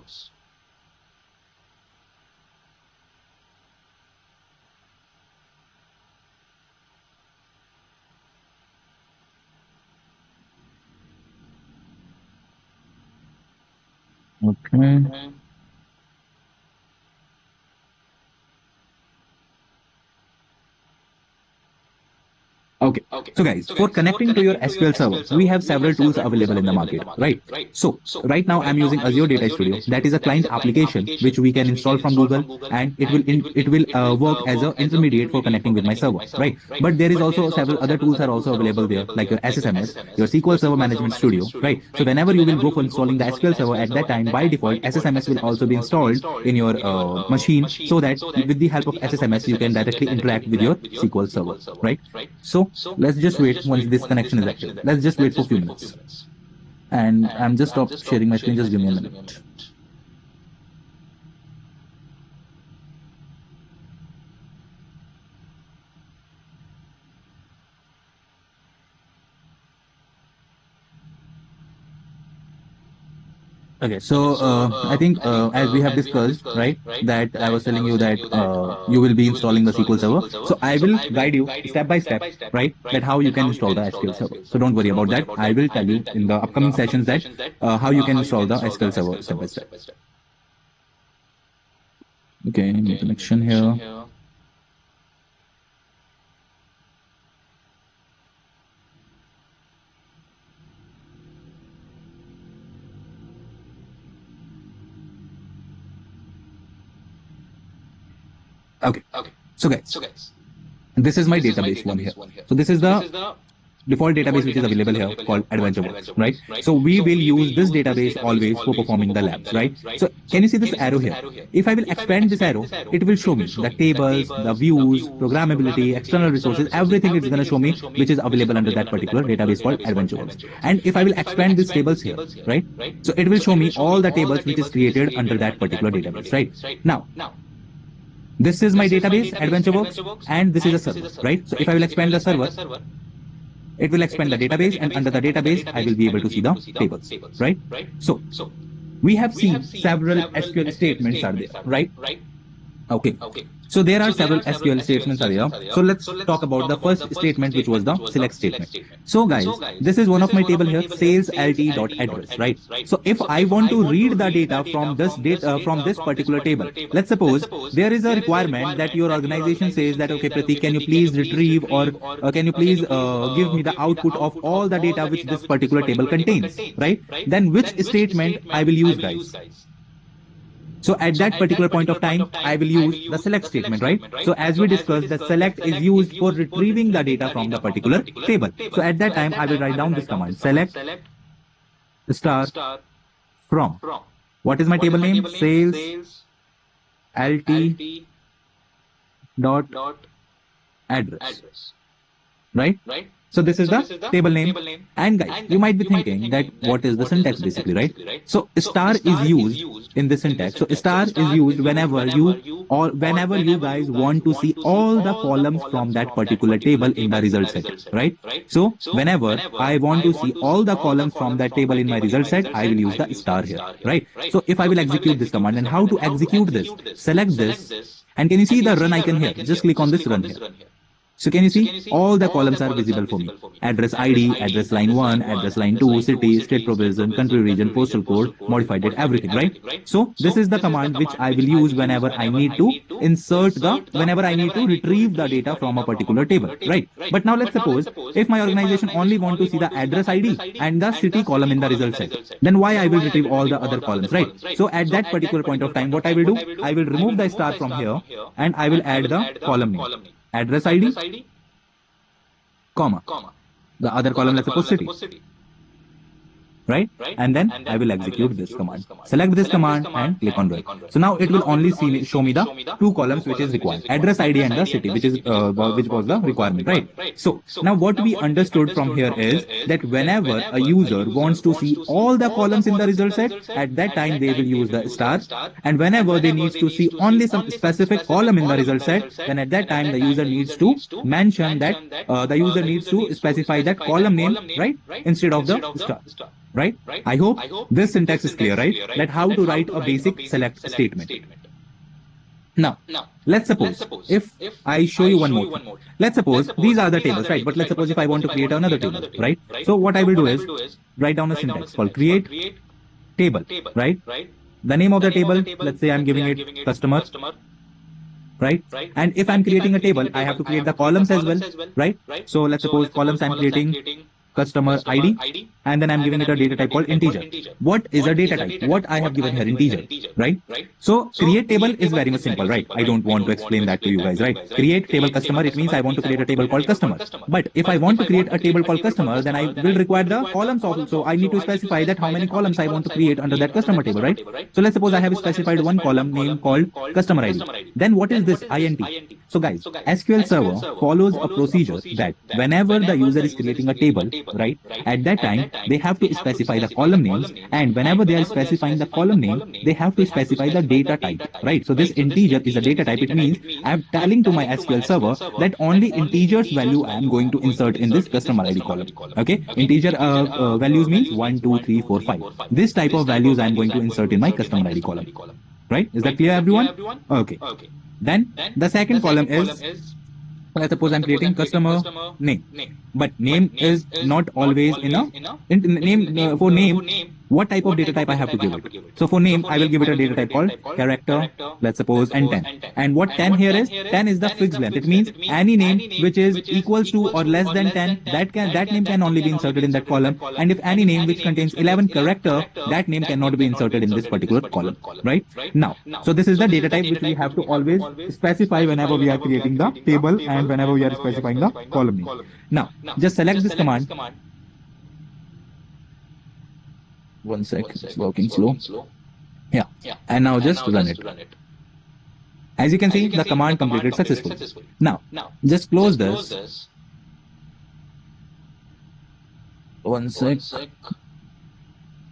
Okay. Okay. So guys, for connecting to your SQL server, we have several tools available in the market, right? So right now I'm using Azure Data Studio. That is a client application which we can install from Google, and it will work as an intermediate for connecting with my server, right? But there is also several other tools are also available there, like your SSMS, your SQL Server Management Studio, right? So whenever you will go for installing the SQL Server, at that time by default SSMS will also be installed in your machine, so that with the help of SSMS you can directly interact with your SQL Server, right? So let's just wait once this connection is active. Let's just wait for a few minutes. And I'm just stop sharing my screen. Just give me a minute. Okay, so I think as we have discussed, right, that I was telling you that you will be installing the SQL Server. So I will guide you step by step, right, that how you can install the SQL Server. So don't worry about that. I will tell you in the upcoming sessions that how you can install the SQL Server step by step. Okay, new connection here. Okay. So guys, this is my database one here. So this is the default database which is available here called AdventureWorks, right? So we will use this database always for performing the labs, right? So can you see this arrow here? If I will expand this arrow, it will show me the tables, the views, programmability, external resources, everything it's going to show me which is available under that particular database called AdventureWorks. And if I will expand these tables here, right? So it will show me all the tables which is created under that particular database, right? Now, this is my database, AdventureWorks, and this is a server, right? So if I will expand the server, it will expand the database, and under the database, I will be able to see the tables, right? So we have seen several SQL statements are there, right? Okay. So there are several SQL statements are there. So let's talk about the first statement, which was the select statement. So guys, this is one of my table here, sales lt.address, right? So if I want to read the data from this particular table, let's suppose there is a requirement that your organization says that, okay, Pratik, can you please retrieve or can you please give me the output of all the data which this particular table contains, right? Then which statement I will use, guys? So at that particular point of time, I will use the select statement, right? So as we discussed, the select is used for retrieving the data from the particular table. So at that time, I will write down this command, select star from. What is my table name? Sales lt dot address, right? So this is the table name. And guys, you might be thinking that what is the syntax basically, right? So star is used in this syntax. So star is used whenever you guys want to see all the columns from that particular table in the result set, right? So whenever I want to see all the columns from that table in my result set, I will use the star here, right? So if I will execute this command, and how to execute this, select this, and can you see the run icon here? Just click on this run here. So can you see all the columns are visible for me? Address ID, address line 1, address line 2, city, state provision, country region, postal code, modified date, everything, right? So this is the command which I will use whenever I need to whenever I need to retrieve the data from a particular table, right? But now let's suppose if my organization only want to see the address ID and the city column in the result set, then why I will retrieve all the other columns, right? So at that particular point of time, what I will do, I will remove the star from here and I will add the column name. Address ID, comma, the other column, let's suppose city, right? And then I will execute this command. Select this command and click on run. So now it will only show me the two columns which is required, address ID and the city, which was the requirement, right? So now what we understood from here is that whenever a user wants to see all the columns in the result set, at that time they will use the star, and whenever they need to see only some specific column in the result set, then at that time the user needs to mention that the user needs to specify that column name, right, instead of the star. Right? I hope this syntax is clear, right? That how to write a basic select statement. Now, let's suppose if I show you one more thing. Let's suppose these are the tables, right? But let's suppose if I want to create another table, right? So what I will do is write down a syntax called create table, right? The name of the table, let's say I'm giving it customer. right? And if I'm creating a table, I have to create the columns as well, right? So let's suppose columns I'm creating customer ID, and then I'm giving it a data type called integer. What is a data type? What I have given here, integer, right? So create table is very much simple, right? I don't want to explain that to you guys, right? Create table customer, it means I want to create a table called customer. But if I want to create a table called customer, then I will require the columns also. I need to specify that how many columns I want to create under that customer table, right? So let's suppose I have specified one column name called customer ID. Then what is this int? So guys, SQL Server follows a procedure that whenever the user is creating a table, right, at that time they have to specify the column names, and whenever they are specifying the column name, they have to specify the data type, right? So this integer is a data type. It means I'm telling to my SQL Server that only integers value I am going to insert in this customer ID column. Okay, integer values means 1, 2, 3, 4, 5. This type of values I'm going to insert in my customer ID column, right? Is that clear, everyone? Okay. Then the second column is, let's suppose I'm creating customer name, but name is not always in a name. For name, what type of data type I have to give it? So for name, I will give it a data type called character, let's suppose, and 10. And what 10 here is, 10 is the fixed length. It means any name which is equals to or less than 10, that name can only be inserted in that column. And if any name which contains 11 character, that name cannot be inserted in this particular column, right? Now, so this is the data type which we have to always specify whenever we are creating the table and whenever we are specifying the column name. Now, just select this command. One sec, it's working slow. Yeah, and now just run it. As you can see, the command completed successfully. Now, just close this. One sec.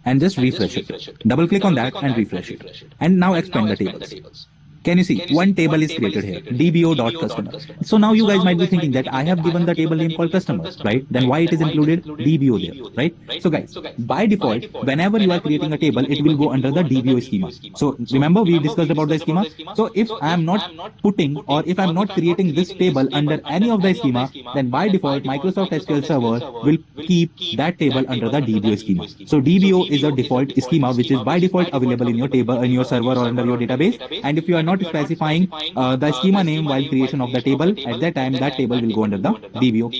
And just refresh it. Double click on that and refresh it. And now expand the tables. Can you see one table is created here, dbo.customer. So now you guys might be thinking that I have given the table name called customer, right? Then why it is included dbo there, right? So guys, by default, whenever you are creating a table, it will go under the dbo schema. So remember we discussed about the schema. So if I am not putting, or if I'm not creating this table under any of the schema, then by default Microsoft SQL Server will keep that table under the dbo schema. So dbo is a default schema which is by default available in your table, in your server, or under your database. And if you are not specifying the schema name while creation of the table, at that time that table will go under the dbo.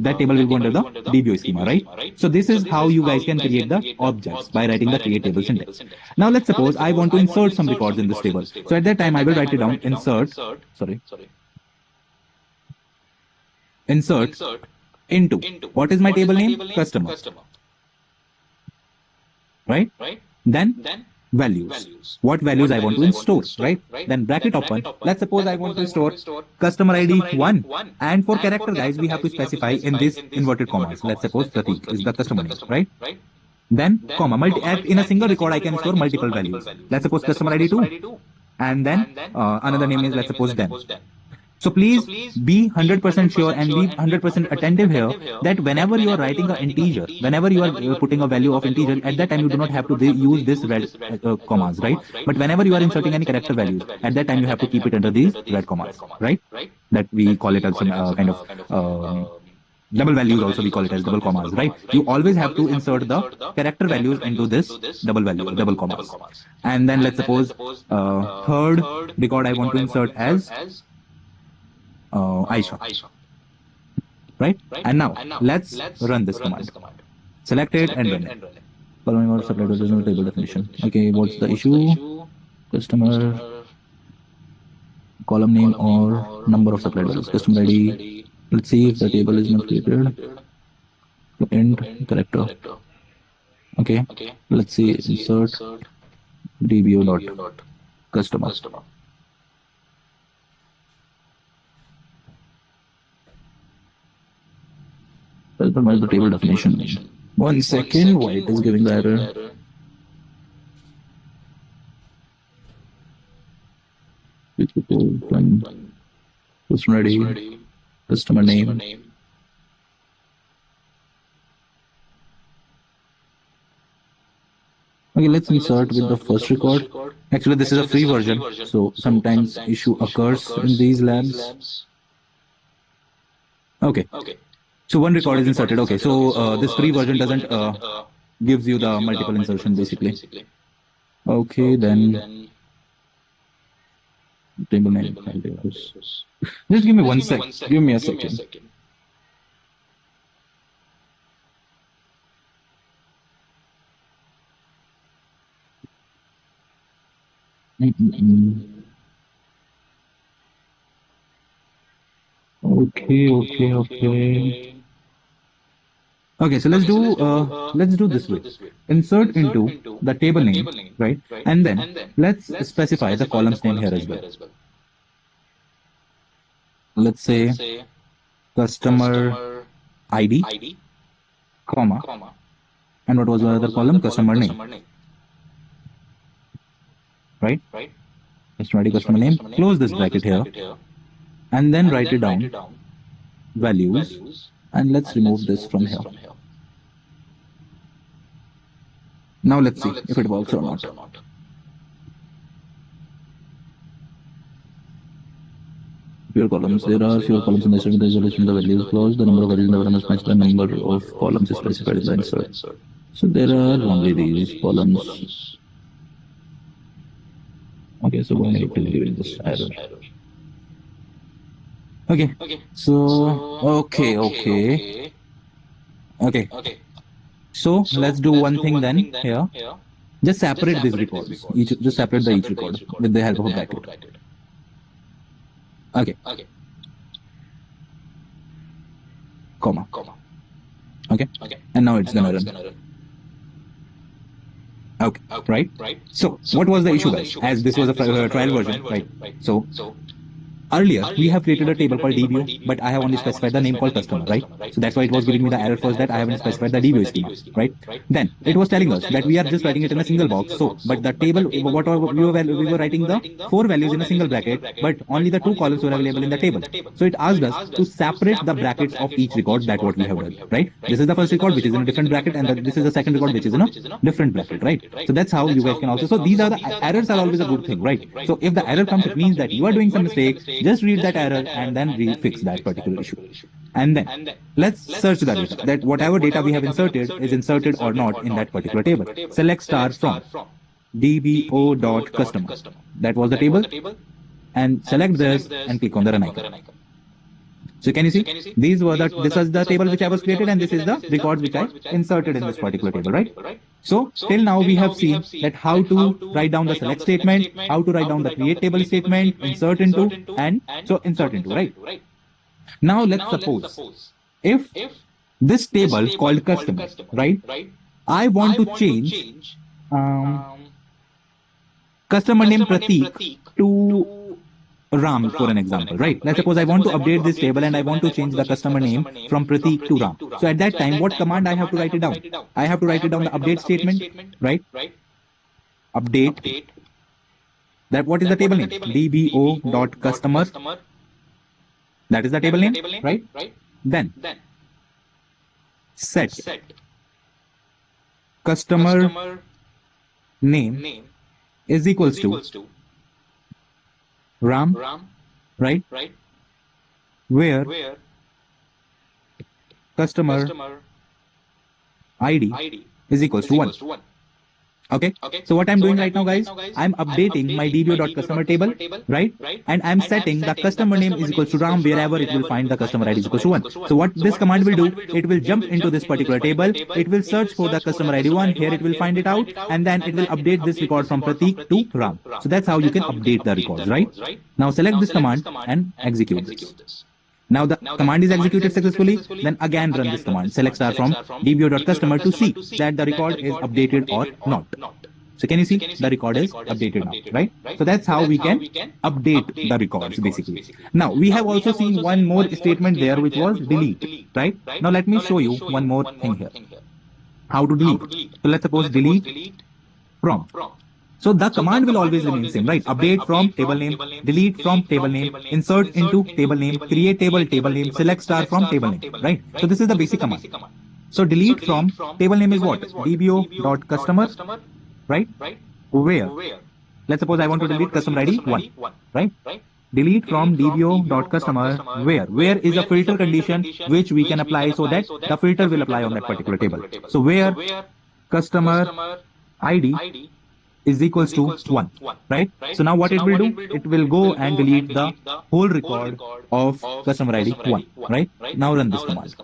That table will go under the dbo schema, right? So this is how you guys can create the objects by writing the create table syntax. Now let's suppose I want to insert some records in this table. So at that time I will write it down, insert into, what is my table name? Customer, right? Then values. What values I want to store, right? Then bracket open. Let's suppose I want to store customer ID 1. And for character, guys, we have to specify in this inverted commas. Let's suppose Pratik is the customer name, right? Then comma, in a single record I can store multiple values. Let's suppose customer ID 2. And then another name is, let's suppose, Dan. So please be 100% sure and be 100% attentive here that whenever you are writing an integer, whenever you are putting a value of integer, at that time you do not have to use this red commas, right? But whenever you are inserting any character values, at that time you have to keep it under these red commas, right? That we call it as some kind of double values, also we call it as double commas, right? You always have to insert the character values into this double commas. And then let's suppose third record I want to insert as Aisha, right? And now let's run this command. Select it and run it. Following our supply does no table definition. Okay, what's the issue? Customer, column name or number of supply values. Customer ID. Let's see if the table is not created. End character. Okay, let's see, insert dbo.customer. Customize the table definition. 1 second, why it is giving the error. Customer ID, customer name. Okay, let's insert with the first record. Actually, this is a free version, so sometimes issue occurs in these labs. Okay. So one record is inserted. Okay, so this free version doesn't gives you the multiple insertion basically. Okay, then Table name. Just give me one sec. Give me a second. Okay. Okay, so let's do this way. Insert into the table name, right? And then let's specify the column's name here as well. Let's say customer ID, comma, and what was the other column? Customer name, right? Customer name. Close this bracket here, and then write it down. Values, and let's remove this from here. Now let's see if it works or not. Fewer columns. There are fewer columns in the string. The resolution of the values closed. The number of values in the variable must match the number of columns is specified in the insert. So there are only these columns. Okay, so we're going to leave this error. Okay. So okay. So let's do one thing then here. Just separate these records. Just separate each record with the help of a bracket. Okay. Comma. Okay. And now it's gonna run. Okay. Right. So what was the issue, guys? As this was a trial version, right? So earlier, we have created a table called DBO, but I have only specified the name called customer, right? So that's why it was giving me the error first that I haven't specified the DBO schema, right? Then it was telling us that we are just writing it in a single box. So, but the table, we were writing the 4 values in a single bracket, but only the 2 columns were available in the table. So it asked us to separate the brackets of each record. That's what we have done, right? This is the first record, which is in a different bracket, and this is the second record, which is in a different bracket, right? So that's how you guys can also. So these are the errors are always a good thing, right? So if the error comes, it means that you are doing some mistake. Just read that error and then fix that particular issue. And then let's search the data, that whatever data we have inserted is inserted or not in that particular table. Select star from dbo.customer. That was the table. And select this and click on the run icon. So can you see? This is the table which I was created, and this is the records which I inserted in this particular table, right? So till now we have seen that how to write down the select statement, how to write down the create table statement, insert into, and so insert into, right? Now let's suppose if this table called customer, right? I want to change customer name Pratik to Ram, for an example, right? Let's suppose I want to update this table and I want to change the customer name from Pratik to Ram. So at that time, what command I have to write it down? I have to write it down the update statement, right? Update. That what is the table name? dbo.customer. That is the table name, right? Then set customer name is equals to Ram, right? Where customer ID is equals to 1. Okay. So what I'm doing right now, guys, I'm updating my dbo.customer table, right? And I'm setting the customer name is equals to Ram wherever it will find the customer ID is equals to 1. So what this command will do, it will jump into this particular table. It will search for the customer ID 1. Here it will find it out, and then it will update this record from Pratik to Ram. So that's how you can update the records, right? Now select this command and execute this. Now the command is executed successfully. Then again run this command. Select star from dbo.customer to see that the record is updated or not. So can you see the record is updated now, right? So that's how we can update the records basically. Now we have also seen one more statement there, which was delete, right? Now let me show you one more thing here. How to delete. So let's suppose delete from. So the command will always remain same, right? Update from table name, delete from table name, insert into table name, create table name, select star from table name, right? So this is the basic command. So delete from table name is what? dbo.customer, right? Where? Let's suppose I want to delete customer ID 1, right? Delete from dbo.customer where? Where is a filter condition which we can apply so that the filter will apply on that particular table. So where customer ID is equals to 1, right? So now what it will do? It will go and delete the whole record of customer ID 1, right? Now run this command.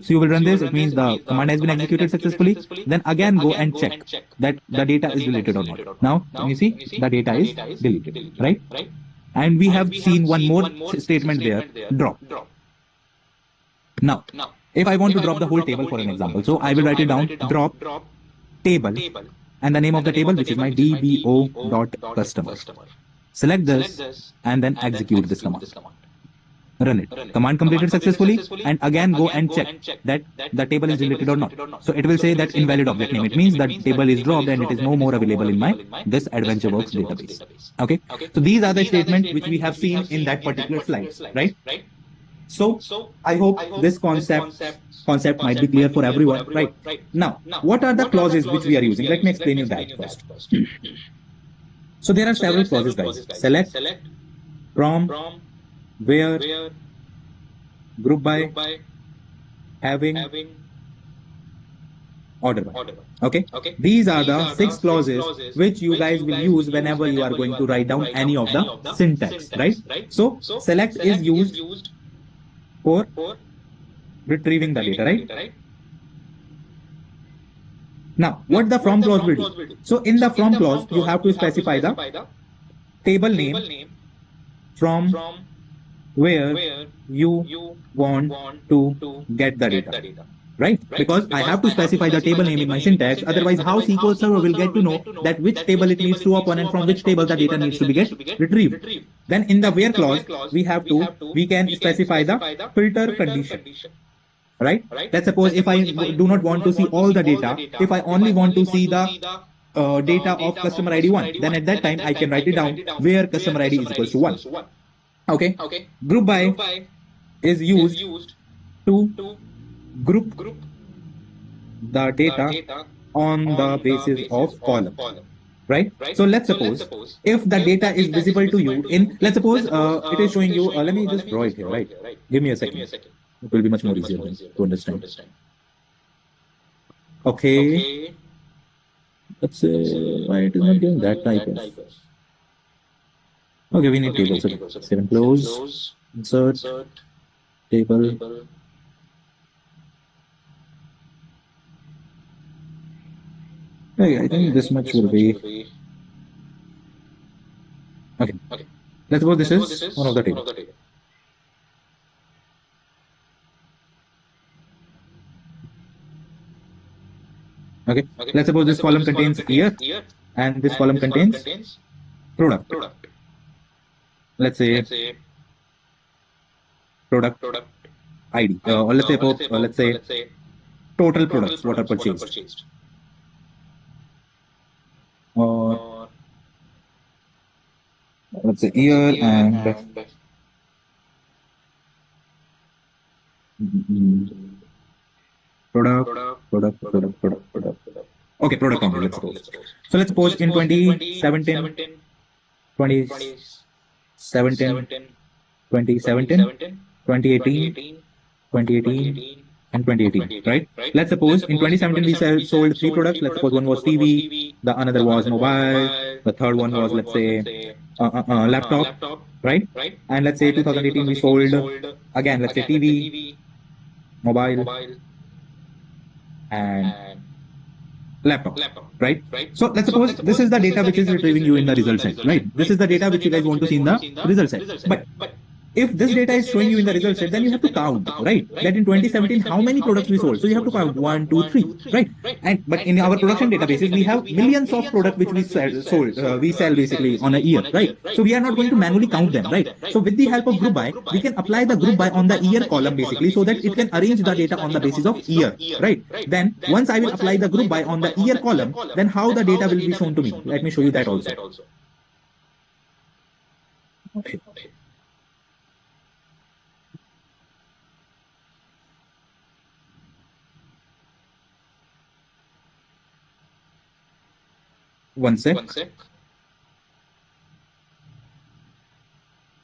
So you will run this, it means the command has been executed successfully. Then again go and check that the data is deleted or not. Now, can you see the data is deleted, right? And we have seen one more statement there, drop. Now, if I want to drop the whole table for an example, so I will write it down, drop table, and the name of the table, which is my dbo.customer. Select this and then execute this command. Run it. Command completed successfully, and again go and check that the table is deleted or not. So it will say that invalid object name. It means that table is dropped and it is no more available in my this AdventureWorks database. Okay. So these are the statements which we have seen in that particular slide, right? So I hope this concept might be clear for everyone, right? Now, what are the clauses which we are using? Let me explain you that first. So there are several clauses, guys. Select, from, where, group by, having, order by. Okay. These are the 6 clauses which you guys will use whenever you are going to write down any of the syntax, right? So select is used for retrieving the data, right? Now, what the from clause will do? So in the from clause, you have to specify the table name from where you want to get the data, right? Because I have to specify the table name in my syntax. Otherwise, how SQL Server will get to know that which table it needs to open and from which table the data needs to be retrieved. Then in the where clause, we can specify the filter condition. Right? Let's suppose if I do not want to see all the data, if I only want to see the data of customer ID 1, then at that time I can write it down where customer ID is equals to 1. Okay. Group by is used to group the data on the basis of column. Right? So let's suppose if the data is visible to you in, let's suppose it is showing you, let me just draw it here, right? Give me a second. It will be much more easier to understand. Okay. Let's say why it is not giving that type of. Okay, we need tables. Okay. 7 close, insert, table. Okay, I think this much will be. Okay. Let's suppose this is one of the table. Okay. Let's suppose this column contains year and this column contains product. Let's say product ID, or let's say total products what are purchased, or let's say year and product. Okay, product only, let's suppose. So let's suppose in 2017, 2018, and 2018, right? Let's suppose in 2017 we sold 3 products. Let's suppose one was TV, the another was mobile, the third one was, let's say, laptop, right? And let's say 2018 we sold again, let's say TV, mobile, and laptop, right? So let's suppose this is the data which is retrieving you in the result set, right? This is the data which you guys want to see in the result set. But if this data is showing you in the result set, then you have to count, right? That in 2017, how many products we sold. So you have to count 1, 2, 3, right? But in our production databases, we have millions of products which we we sell basically on a year, right? So we are not going to manually count them, right? So with the help of group by, we can apply the group by on the year column basically, so that it can arrange the data on the basis of year, right? Then once I will apply the group by on the year column, then how the data will be shown to me. Let me show you that also. Okay. One sec.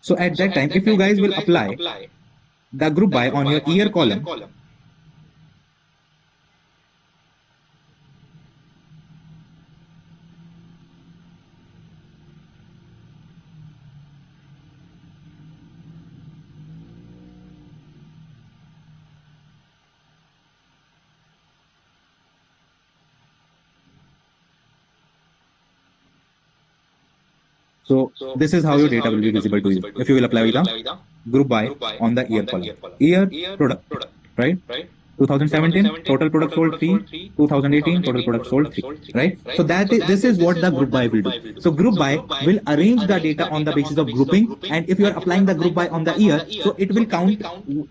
So at that time, if you guys will apply the group by on your year column, So this is how your data will be visible to you. If you will apply the group by on the year column, year product, right? 2017 total product sold 3, 2018 total product sold 3, right? So this is what the group by will do. So group by will arrange the data on the basis of grouping, and if you are applying the group by on the year, so it will count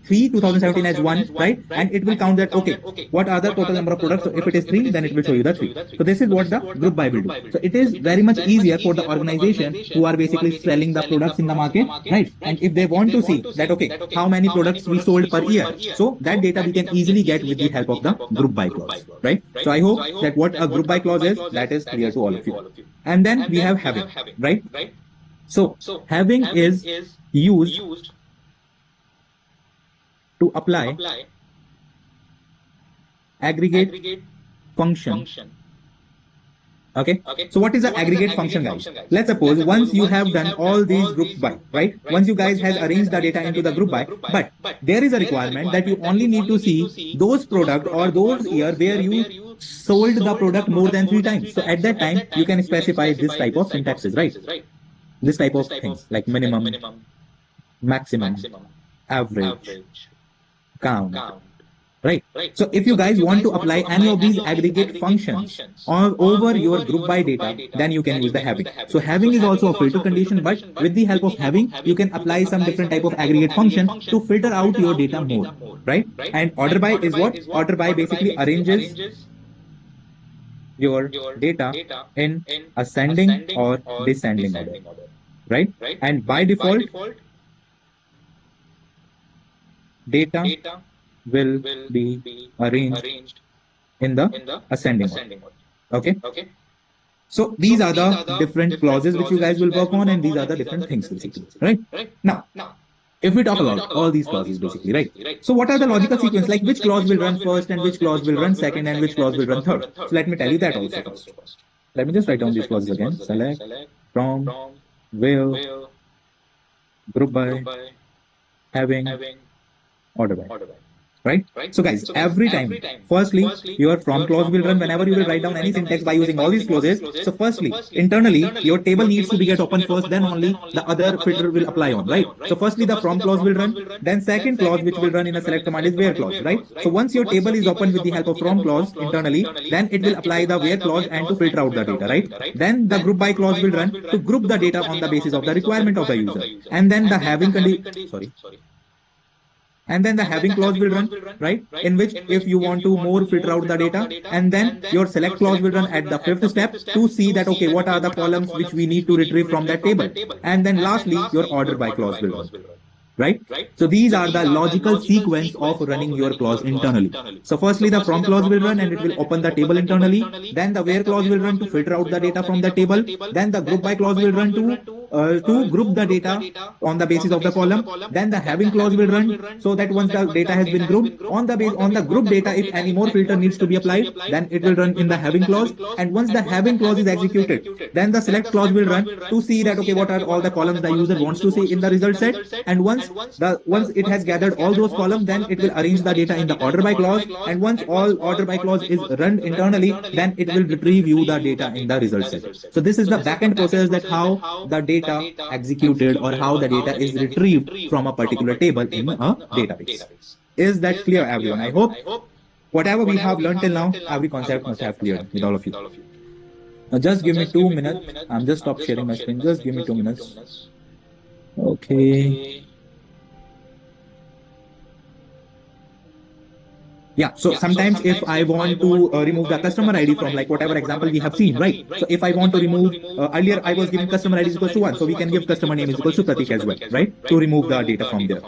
3 2017 as 1, right? And it will count that, okay, what are the total number of products? So if it is 3, then it will show you the 3. So this is what the group by will do. So it is very much easier for the organization who are basically selling the products in the market, right? And if they want to see that, okay, how many products we sold per year, so that data we can easily get with the help of the group by clause, right? So I hope that what a group by clause is, that is clear to all of you. And then we have having, right? So having is used to apply aggregate function. Okay. So what is the aggregate function, guys? Let's suppose once you have done all these groups by, right? Once you guys has arranged the data into the group by, but there is a requirement that you only need to see those product or those year where you sold the product more than 3 times. So at that time, you can specify this type of syntaxes, right? This type of things like minimum, maximum, average, count. Right. So if you guys want to apply any of these aggregate functions or over your group by data, then you can use the having. So having is also a filter condition, but with the help of having, you can apply some different type of aggregate function to filter out your data more, right? And order by is what? Order by basically arranges your data in ascending or descending order, right? And by default, data will be arranged in the ascending order. Okay. So these are the different clauses which you guys will work on, and these are the different things basically, right? Now, if we talk about all these clauses basically, right? So what are the logical sequence? Like which clause will run first and which clause will run second and which clause will run third? So let me tell you that also first. Let me just write down these clauses again. Select, from, where, group by, having, order by. Right? So guys, every time, firstly, your from clause will run whenever you will write down any syntax by using all these clauses. So firstly, internally, your table needs to be get open first, then only the other filter will apply on, right? So firstly, the from clause will run, then second clause which will run in a select command is where clause, right? So once your table is open with the help of from clause internally, then it will apply the where clause and to filter out the data, right? Then the group by clause will run to group the data on the basis of the requirement of the user. And then the having and then the having clause will run, right? In which if you want to more filter out the data, and then your select clause will run at the 5th step to see that, okay, what are the columns which we need to retrieve from that table. And then lastly, your order by clause will run. Right? So these are the logical sequence of running your clause internally. So firstly, the from clause will run and it will open the table internally. Then the where clause will run to filter out the data from the table. Then the group by clause will run to group the data on the basis of the column. Then the having clause will run so that once the data has been grouped on the group data, if any more filter needs to be applied, then it will run in the having clause. And once the having clause is executed, then the select clause will run to see that, okay, what are all the columns the user wants to see in the result set. And once it has gathered all those columns, then it will arrange the data in the order by clause. And once all order by clause is run internally, then it will retrieve you the data in the result set. So this is the backend process, that how the data executed or how the data is retrieved from a particular table in a database. Is that clear, everyone? I hope whatever we have learned till now, every concept must have cleared with all of you. Now just give me 2 minutes. I'm just stop sharing my screen. Just give me 2 minutes. Okay. Yeah, so sometimes if I want to remove the customer ID from like whatever example we have seen, right? So if I want to remove, earlier I was giving customer ID is equal to 1, so we can give customer name is equal to Pratik as well, right? To remove the data from there.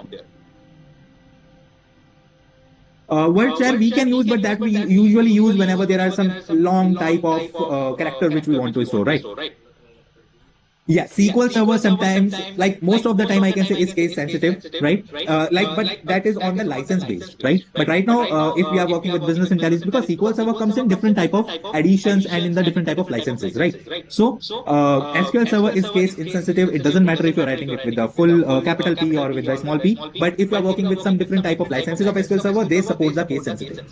Word share we can use, but that we usually use whenever there are some long type of character which we want to store, right? Yeah, SQL Server sometimes, like most of the time I can say is case sensitive, right? But that is on the license based, right? But right now, if we are working with business intelligence, because SQL Server comes in different type of additions and in the different type of licenses, right? So SQL Server is case insensitive. It doesn't matter if you're writing it with the full capital P or with the small p, but if you're working with some different type of licenses of SQL Server, they support the case sensitive.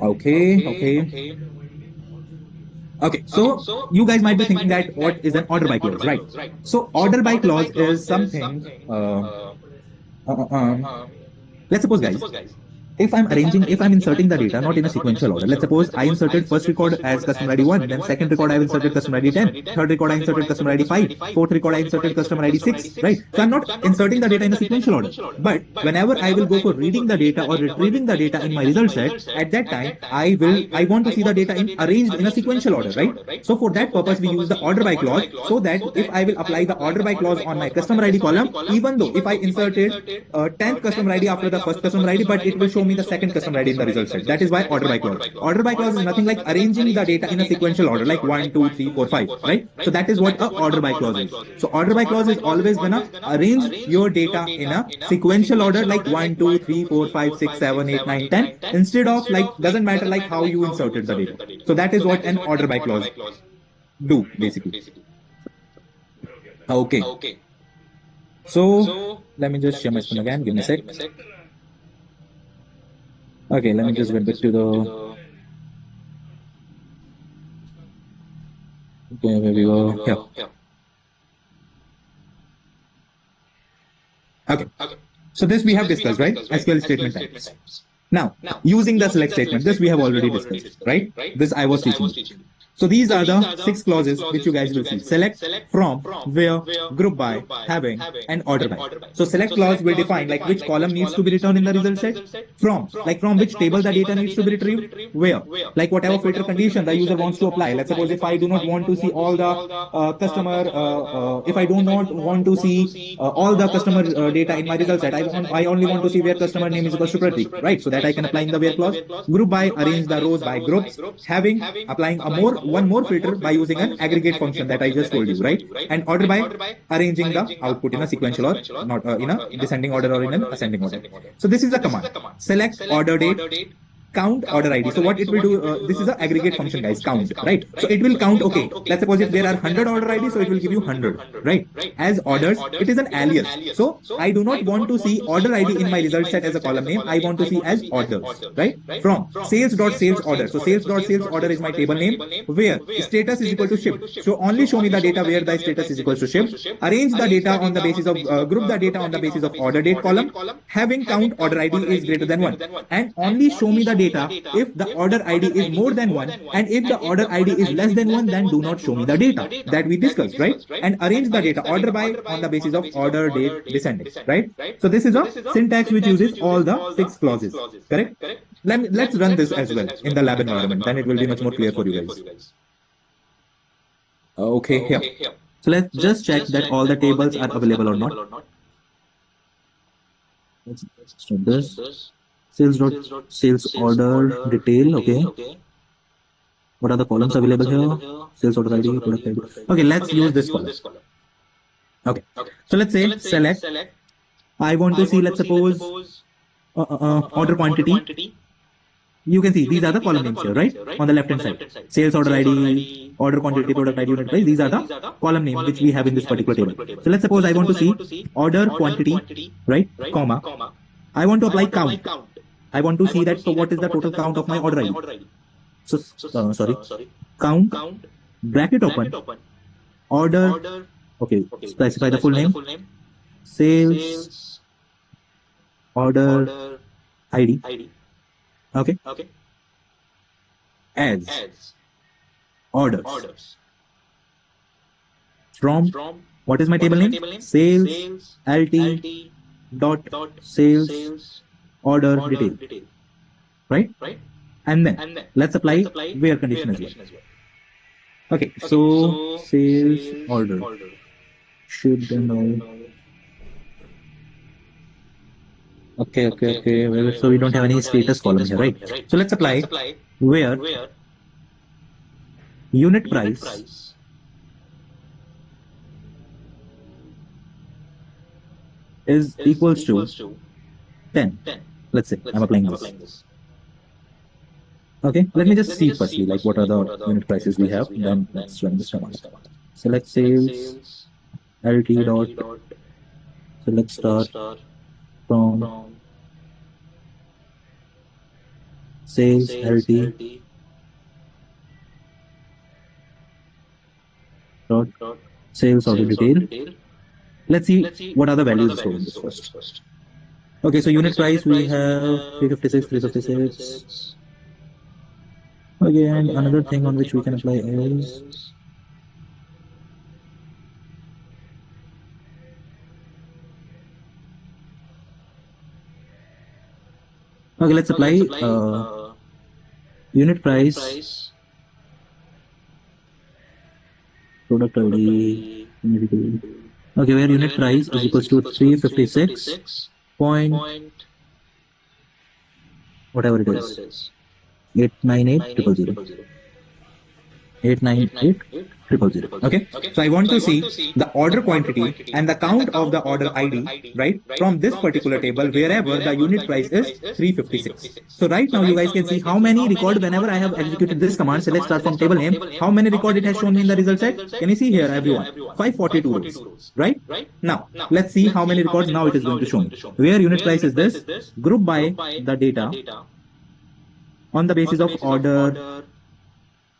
Okay. Okay, so you guys might be thinking that what is an order by clause, right? So order by clause is something. Uh, uh, um, let's suppose, guys, if I'm inserting the data not in a sequential order, let's suppose I inserted first record as customer ID 1, then second record I inserted customer ID 10, third record I inserted customer ID 5, fourth record I inserted customer ID 6, right? So I'm not inserting the data in a sequential order. But whenever I will go for reading the data or retrieving the data in my result set, at that time I want to see the data in arranged in a sequential order, right? So for that purpose, we use the order by clause, so that if I will apply the order by clause on my customer ID column, even though if I inserted 10th customer ID after the first customer ID, but it will show me the second customer ID in the result set. That is why order by clause. Order by clause is nothing like arranging the data in a sequential order, like 1, 2, 3, 4, 5, right? So that is what a order by clause is. So order by clause is always gonna arrange your data in a sequential order, like 1, 2, 3, 4, 5, 6, 7, 8, 9, 10, instead of like, doesn't matter like how you inserted the data. So that is what an order by clause do basically. Okay. So let me just share my screen again. Give me a sec. Okay, let me just get back to the. Okay, where we go. Here. Okay. So this we have discussed, right? SQL statement types. Now, using the select statement, this we have already discussed, right? This I was teaching you. So these are the 6 clauses which you guys will see. Select, from, where, group by, having, and order by. So select clause will define like which column needs to be returned in the result set. From, like from which table the data needs to be retrieved. Where, like whatever filter condition the user wants to apply. Let's suppose if I do not want to see all the if I do not want to see all the customer data in my result set, I only want to see where customer name is equal to Pratik, right? So that I can apply in the where clause. Group by, arrange the rows by groups. Having, applying one more filter by using an aggregate function that I just told you, right? And order by, arranging the output in a sequential or not in a descending order or in an ascending order. So this is a command. Select order date, count order ID. So what it will do, this is an aggregate function, guys, count, right? So it will count, okay, let's suppose if there are 100 order IDs, so it will give you 100, right? As orders, it is an alias. So I do not want to see order ID in my result set as a column name. I want to see as orders, right? From sales.sales order. So sales.sales order is my table name, where status is equal to shipped. So only show me the data where the status is equal to shipped. Arrange the data on the basis of, group the data on the basis of order date column. Having count order ID is greater than 1. And only show me the data if the order ID is more than 1, and if the order ID is less than 1, then do not show me the data that we discussed, right? And arrange the data order by on the basis of order date descending, right? So this is a syntax which uses all the 6 clauses, correct? Let's run this as well in the lab environment, then it will be much more clear for you guys. Okay, here. So let's just check that all the tables are available or not. Let's start this. Sales order detail. Okay. What are the columns available here? Sales order ID, product ID. Okay, let's use this column. Okay. So let's say select. I want to see, let's suppose, order quantity. You can see these are the column names here, right? On the left hand side. Sales order ID, order quantity, product ID, unit price. These are the column names which we have in this particular table. So let's suppose I want to see order quantity, right? Comma. I want to apply count. I want to see that, so what is the total count of my order ID? So, sorry, count, bracket open, order, okay, specify the full name, sales, order, ID, okay, as, orders, from, what is my table name? Sales, LT, dot, sales, order detail, right? And then let's apply where condition as well. Okay, so sales order should know. Okay. So we don't have any status column here, right? So let's apply where unit price is equals to 10. Let's say I'm applying this. Okay, let me just see firstly, like what are the unit prices we have, then let's run this command. Select sales, LT dot, select start from sales, LT, dot sales order detail. Let's see what are the values stored in this first. Okay, so unit price we have 356, 356. Okay, and another thing on which we can apply is okay, let's apply unit price, product ID. Okay, where unit price is equals to 356 point whatever it is, 898,000. 898,000. Okay, so I want to see the order quantity and the count of the order ID, right, from this particular table wherever the unit price is 356. So right now you guys can see how many record whenever I have executed this command. So let's start from table name. How many record it has shown me in the result set? Can you see here, everyone? 542 rows, right? Now let's see how many records now it is going to show me. Where unit price is this, group by the data on the basis of order.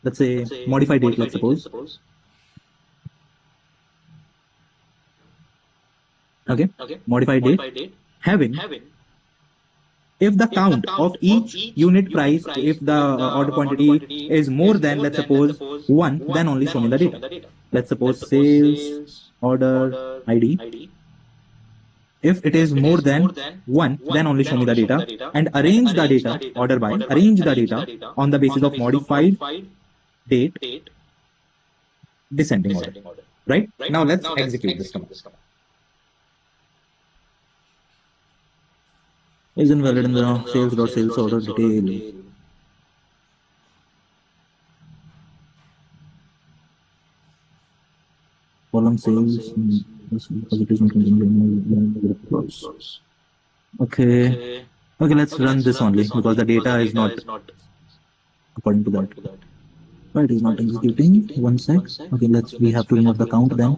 Let's say modified date, let's suppose. Okay, modified date having, if the count of each unit price, if the order quantity is more than, let's suppose, 1, then only show me the data. Let's suppose sales order ID. If it is more than 1, then only show me the data, and arrange the data order by, arrange the data on the basis of modified date descending order, right? Now let's execute this command. Is invalid in the sales order detail. Column sales because it is not okay. Okay, let's run this only because the data is not according to that. Why it is not executing? 1 sec. Okay, we have to remove the count then.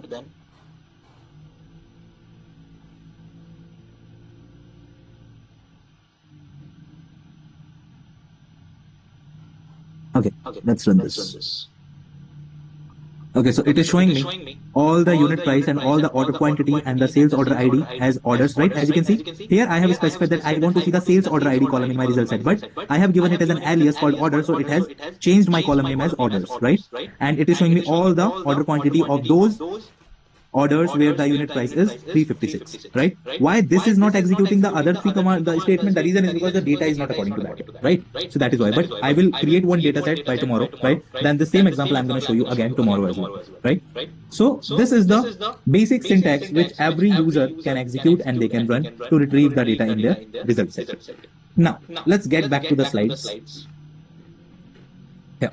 Okay, let's run this. Okay, so it is showing me all the unit price and all the order quantity and the sales order ID as orders, right? As you can see here, I have specified that I want to see the sales order ID column in my result set, but I have given it as an alias called order, so it has changed my column name as orders, right? And it is showing me all the order quantity of those orders where the unit price is 356, right? Why this is not executing the other three command, the statement? The reason is because the data is not according to that, right? So that is why. But I will create one data set by tomorrow, right? Then the same example I'm going to show you again tomorrow as well, right? So this is the basic syntax which every user can execute and they can run to retrieve the data in their result set. Now let's get back to the slides. Yeah.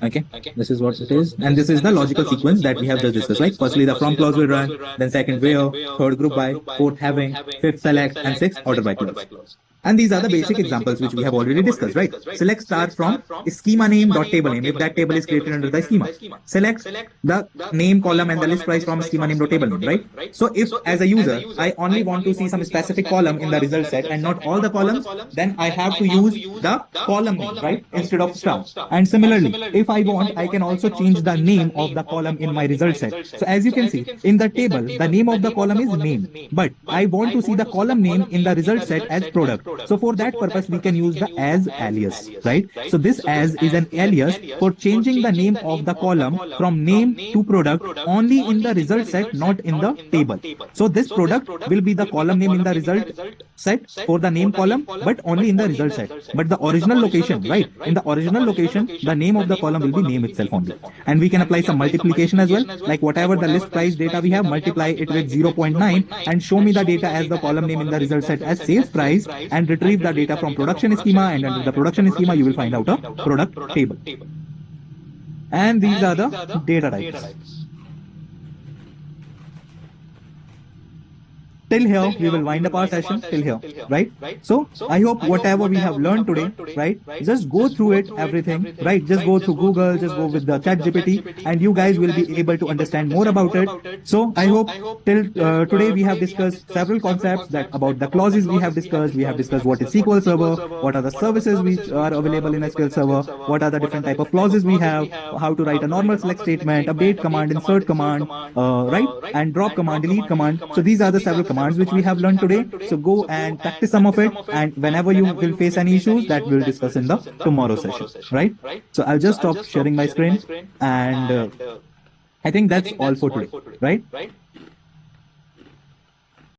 Okay, this is what it is, and this is the logical sequence that we have just discussed, right? Firstly, the from clause will run, then second where, third group by, fourth having, fifth select, and sixth order by clause. And these are the basic examples which we have already discussed, right? Select star from schema name dot table name if that table is created under the schema. Select the name column and the list price from schema name dot table name, right? So if as a user I only want to see some specific column in the result set and not all the columns, then I have to use the column name, right, instead of star. And similarly, if I want, I can also change the name of the column in my result set. So as you can see in the table, the name of the column is name, but I want to see the column name in the result set as product. So for that purpose, we can use the as alias, right? So this as is an alias for changing the name of the column from name to product only in the result set, not in the table. So this product will be the column name in the result set for the name column, but only in the result set. But the original location, right? In the original location, the name of the column will be name itself only. And we can apply some multiplication as well, like whatever the list price data we have, multiply it with 0.9 and show me the data as the column name in the result set as sales price, and retrieve the data from production schema, and under the production schema you will find out a product table. And these are the data types. till here we will wind up our session till here, right? So I hope whatever we have learned today, right, just go through it, everything, right? Just go through Google, just go with the chat GPT, and you guys will be able to understand more about it. So I hope till today we have discussed several concepts, that about the clauses we have discussed what is SQL server, what are the services which are available in SQL server, what are the different type of clauses we have, how to write a normal select statement, update command, insert command, right, and drop command, delete command. So these are the several commands which we have learned today. So go and practice some of it, and whenever you will face any issues, that we'll discuss in the tomorrow session, right? So I'll just stop sharing my screen, and I think that's all for today, right?